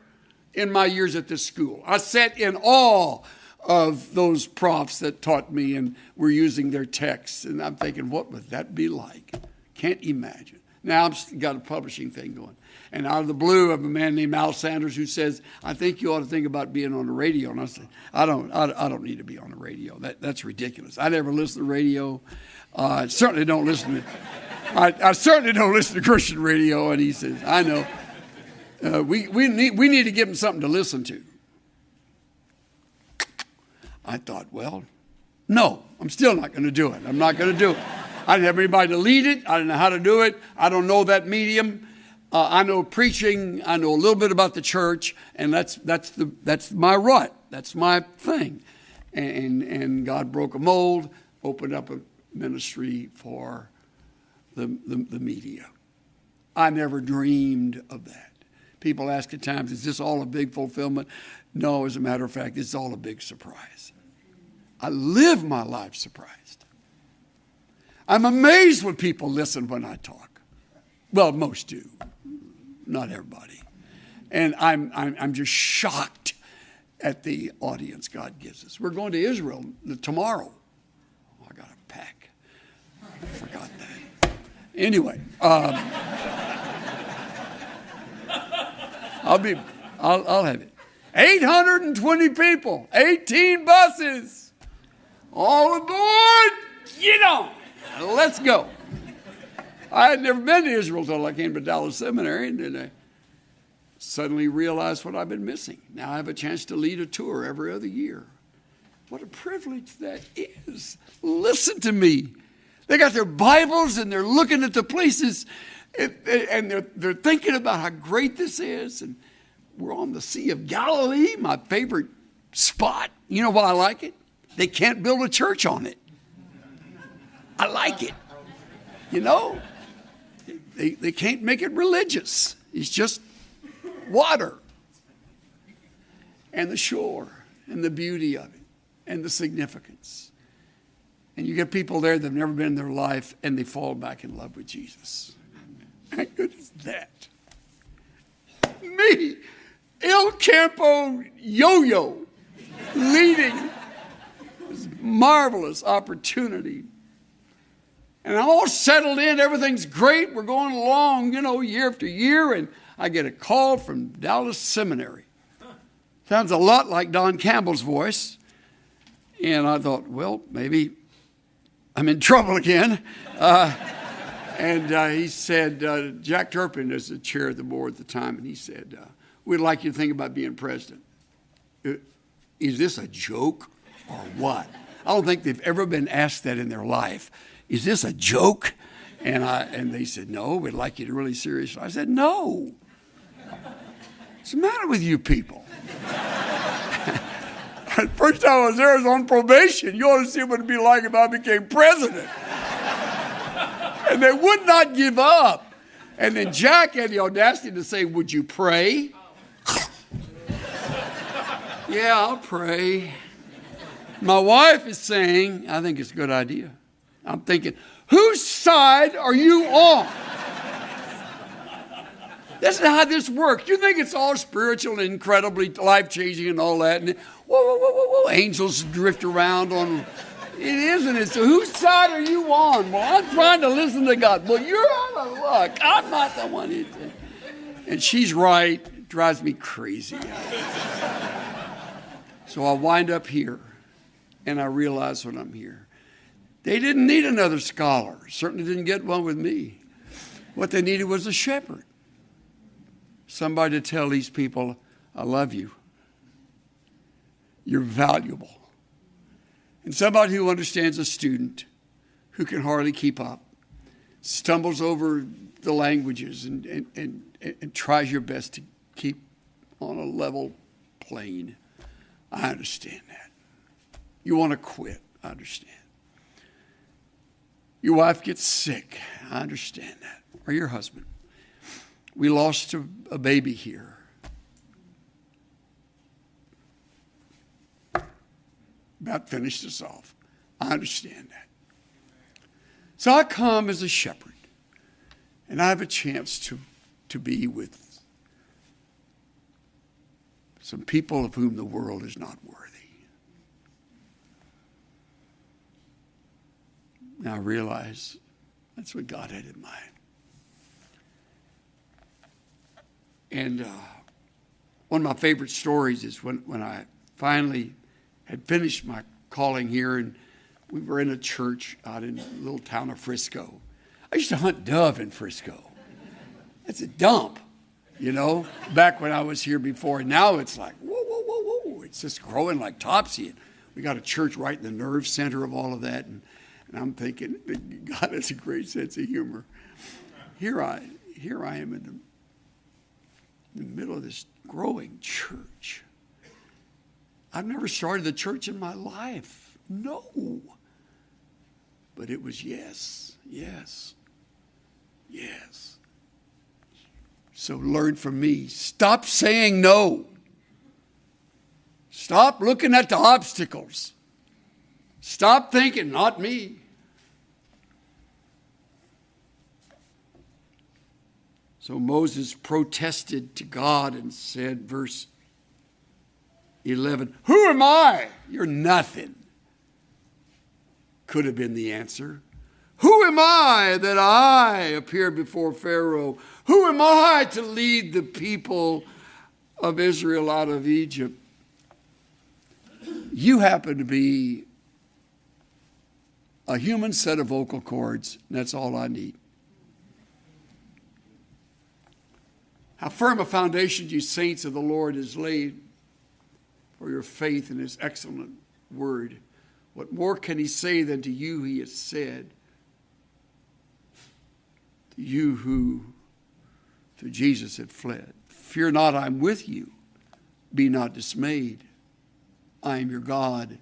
in my years at this school. I sat in awe of those profs that taught me and were using their texts, and I'm thinking, what would that be like? Can't imagine. Now I've got a publishing thing going. And out of the blue, I have a man named Al Sanders who says, I think you ought to think about being on the radio. And I said, I don't need to be on the radio. That's ridiculous. I never listen to radio. I certainly don't listen to Christian radio. And he says, I know. We need to give him something to listen to. I thought, well, no, I'm still not going to do it. I'm not going to do it. I didn't have anybody to lead it. I didn't know how to do it. I don't know that medium. I know preaching. I know a little bit about the church, and that's my rut. That's my thing. And God broke a mold, opened up a ministry for the media. I never dreamed of that. People ask at times, is this all a big fulfillment? No, as a matter of fact, it's all a big surprise. I live my life surprised. I'm amazed when people listen when I talk. Well, most do, not everybody. And I'm just shocked at the audience God gives us. We're going to Israel tomorrow. Oh, I got to pack. I forgot that. Anyway, I'll have it. 820 people, 18 buses, all aboard. Get on. Let's go. I had never been to Israel until I came to Dallas Seminary, and then I suddenly realized what I've been missing. Now I have a chance to lead a tour every other year. What a privilege that is. Listen to me. They got their Bibles and they're looking at the places and they're thinking about how great this is. And we're on the Sea of Galilee, my favorite spot. You know why I like it? They can't build a church on it. I like it. You know, they can't make it religious. It's just water and the shore and the beauty of it and the significance. And you get people there that have never been in their life and they fall back in love with Jesus. How good is that? Me, El Campo Yo-Yo, leading this marvelous opportunity. And I'm all settled in. Everything's great. We're going along, year after year. And I get a call from Dallas Seminary. Sounds a lot like Don Campbell's voice. And I thought, well, maybe I'm in trouble again. And he said, Jack Turpin is the chair of the board at the time. And he said, we'd like you to think about being president. Is this a joke or what? I don't think they've ever been asked that in their life. Is this a joke? And they said, no, we'd like you to really seriously. I said, no. What's the matter with you people? First time I was there, I was on probation. You ought to see what it'd be like if I became president. And they would not give up. And then Jack had the audacity to say, would you pray? Yeah, I'll pray. My wife is saying, I think it's a good idea. I'm thinking, whose side are you on? That's not how this works. You think it's all spiritual and incredibly life-changing and all that. And whoa, angels drift around on. It isn't it. So whose side are you on? Well, I'm trying to listen to God. Well, you're out of luck. I'm not the one who did. And she's right. It drives me crazy. So I wind up here, and I realize when I'm here. They didn't need another scholar. Certainly didn't get one with me. What they needed was a shepherd. Somebody to tell these people, I love you. You're valuable. And somebody who understands a student who can hardly keep up, stumbles over the languages and tries your best to keep on a level plane. I understand that. You want to quit. I understand. Your wife gets sick. I understand that. Or your husband. We lost a baby here. About finished us off. I understand that. So I come as a shepherd. And I have a chance to be with some people of whom the world is not worthy. Now I realize that's what God had in mind. And one of my favorite stories is when I finally had finished my calling here, and we were in a church out in the little town of Frisco. I used to hunt dove in Frisco. It's a dump, back when I was here before. And now it's like, whoa. It's just growing like topsy. We got a church right in the nerve center of all of that. And I'm thinking, God has a great sense of humor. Here I am in the middle of this growing church. I've never started the church in my life. No. But it was yes, yes, yes. So learn from me. Stop saying no. Stop looking at the obstacles. Stop thinking, not me. So Moses protested to God and said, verse 11, who am I? You're nothing. Could have been the answer. Who am I that I appear before Pharaoh? Who am I to lead the people of Israel out of Egypt? You happen to be a human set of vocal cords, and that's all I need. How firm a foundation, you saints of the Lord, is laid for your faith in his excellent word. What more can he say than to you he has said? To you who to Jesus have fled. Fear not, I'm with you. Be not dismayed. I am your God.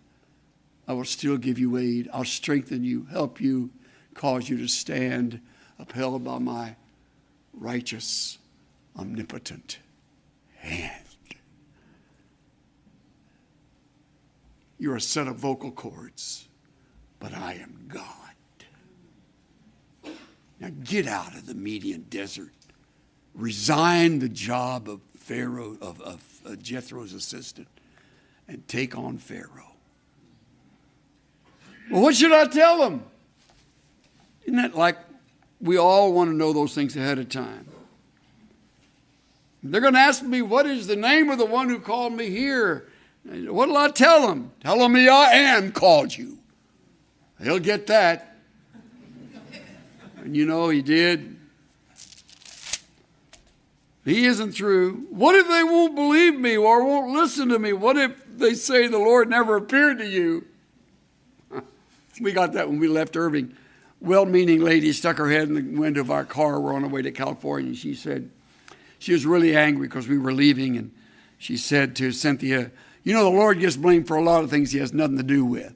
I will still give you aid. I'll strengthen you, help you, cause you to stand upheld by my righteous, omnipotent hand. You're a set of vocal cords, but I am God. Now get out of the Median desert. Resign the job of Pharaoh, of Jethro's assistant, and take on Pharaoh. Well, what should I tell them? Isn't that like we all want to know those things ahead of time? They're going to ask me, what is the name of the one who called me here? What will I tell them? Tell them me I am called you. He'll get that. And you know he did. He isn't through. What if they won't believe me or won't listen to me? What if they say the Lord never appeared to you? We got that when we left Irving. Well-meaning lady stuck her head in the window of our car. We're on our way to California. She said, she was really angry because we were leaving. And she said to Cynthia, you know, the Lord gets blamed for a lot of things he has nothing to do with.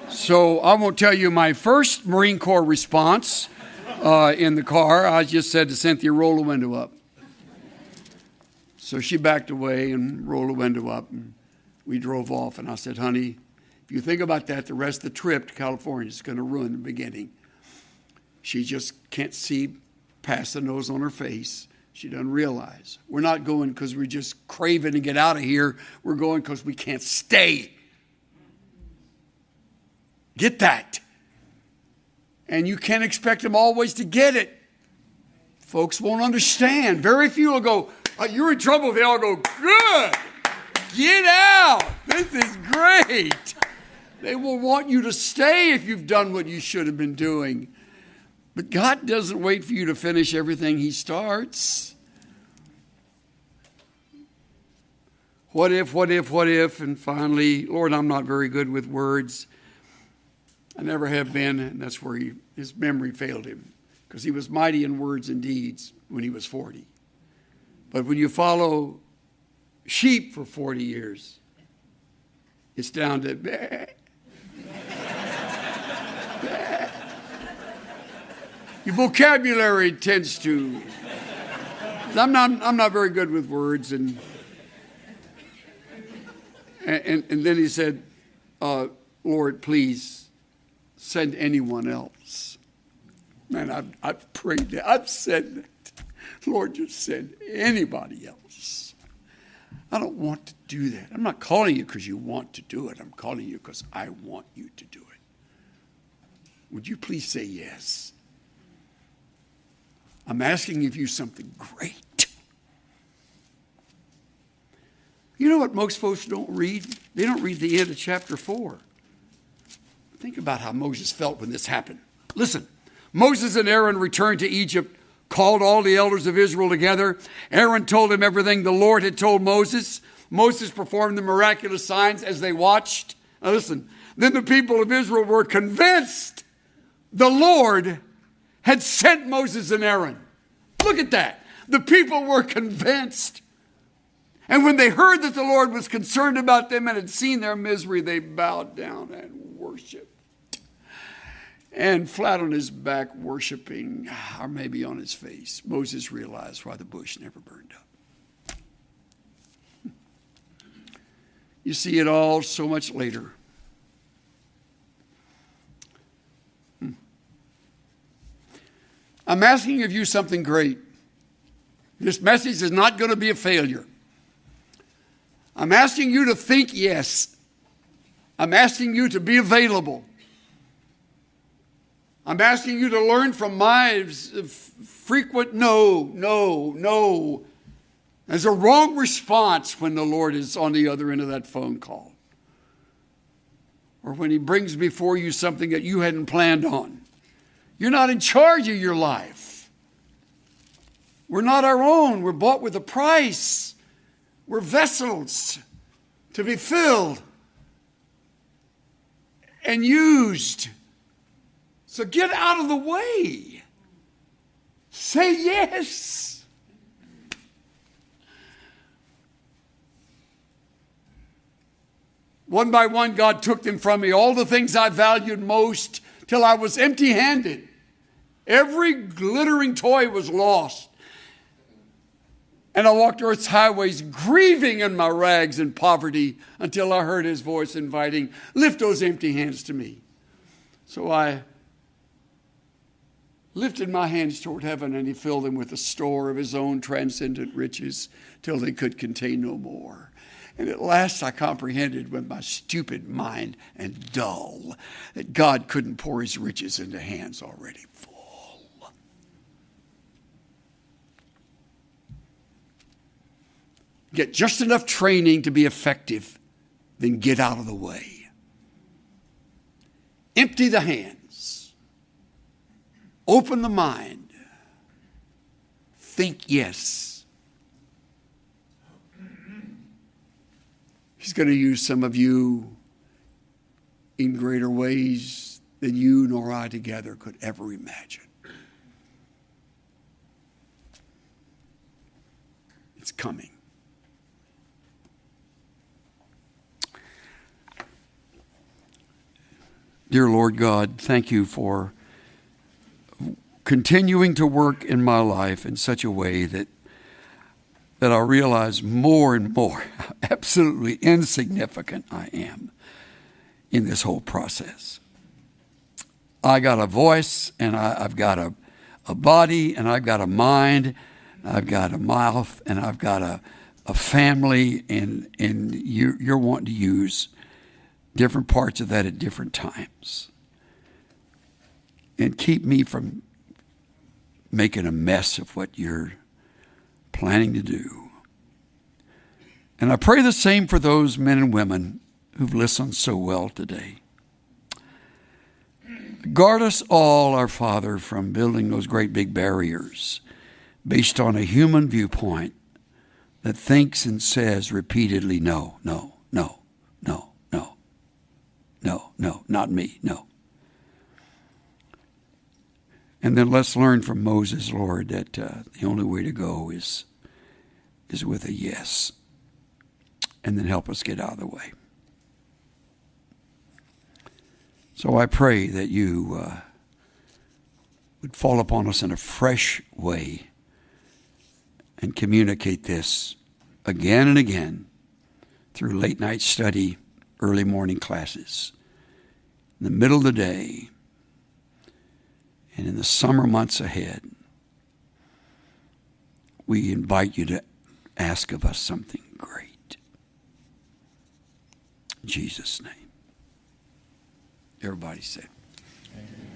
So I won't tell you my first Marine Corps response in the car. I just said to Cynthia, roll the window up. So she backed away and rolled the window up, and we drove off. And I said, honey, if you think about that, the rest of the trip to California is going to ruin the beginning. She just can't see past the nose on her face. She doesn't realize. We're not going because we're just craving to get out of here. We're going because we can't stay. Get that. And you can't expect them always to get it. Folks won't understand. Very few will go, oh, you're in trouble. They all go, good. Get out. This is great. They will want you to stay if you've done what you should have been doing. But God doesn't wait for you to finish everything he starts. What if, what if, what if? And finally, Lord, I'm not very good with words. I never have been, and that's where his memory failed him, because he was mighty in words and deeds when he was 40. But when you follow sheep for 40 years, it's down to bleh, bleh. Your vocabulary tends to. I'm not very good with words, and then he said, Lord, please send anyone else. Man, I've prayed that. I've said that. Lord, just send anybody else. I don't want to do that. I'm not calling you because you want to do it. I'm calling you because I want you to do it. Would you please say yes? I'm asking of you something great. You know what most folks don't read? They don't read the end of chapter 4. Think about how Moses felt when this happened. Listen, Moses and Aaron returned to Egypt, called all the elders of Israel together. Aaron told them everything the Lord had told Moses. Moses performed the miraculous signs as they watched. Now listen, then the people of Israel were convinced the Lord had sent Moses and Aaron. Look at that. The people were convinced. And when they heard that the Lord was concerned about them and had seen their misery, they bowed down and worshiped. And flat on his back worshiping, or maybe on his face, Moses realized why the bush never burned up. You see it all so much later. I'm asking of you something great. This message is not going to be a failure. I'm asking you to think yes. I'm asking you to be available. I'm asking you to learn from my frequent no. There's a wrong response when the Lord is on the other end of that phone call. Or when he brings before you something that you hadn't planned on. You're not in charge of your life. We're not our own. We're bought with a price. We're vessels to be filled and used. So get out of the way. Say yes. One by one, God took them from me, all the things I valued most, till I was empty-handed. Every glittering toy was lost. And I walked earth's highways, grieving in my rags and poverty, until I heard his voice inviting, lift those empty hands to me. So I lifted my hands toward heaven, and he filled them with the store of his own transcendent riches, till they could contain no more. And at last I comprehended with my stupid mind and dull that God couldn't pour his riches into hands already full. Get just enough training to be effective, then get out of the way. Empty the hands. Open the mind. Think yes. He's going to use some of you in greater ways than you nor I together could ever imagine. It's coming. Dear Lord God, thank you for continuing to work in my life in such a way that I realize more and more how absolutely insignificant I am in this whole process. I got a voice, and I've got a body, and I've got a mind, I've got a mouth, and I've got a family, and you're wanting to use different parts of that at different times. And keep me from making a mess of what you're planning to do. And I pray the same for those men and women who've listened so well today. Guard us all, our Father, from building those great big barriers based on a human viewpoint that thinks and says repeatedly, no, no, no, no, no, no, no, not me, no. And then let's learn from Moses, Lord, that the only way to go is with a yes. And then help us get out of the way. So I pray that you would fall upon us in a fresh way and communicate this again and again through late night study, early morning classes, in the middle of the day, and in the summer months ahead. We invite you to ask of us something great. In Jesus' name. Everybody say. Amen.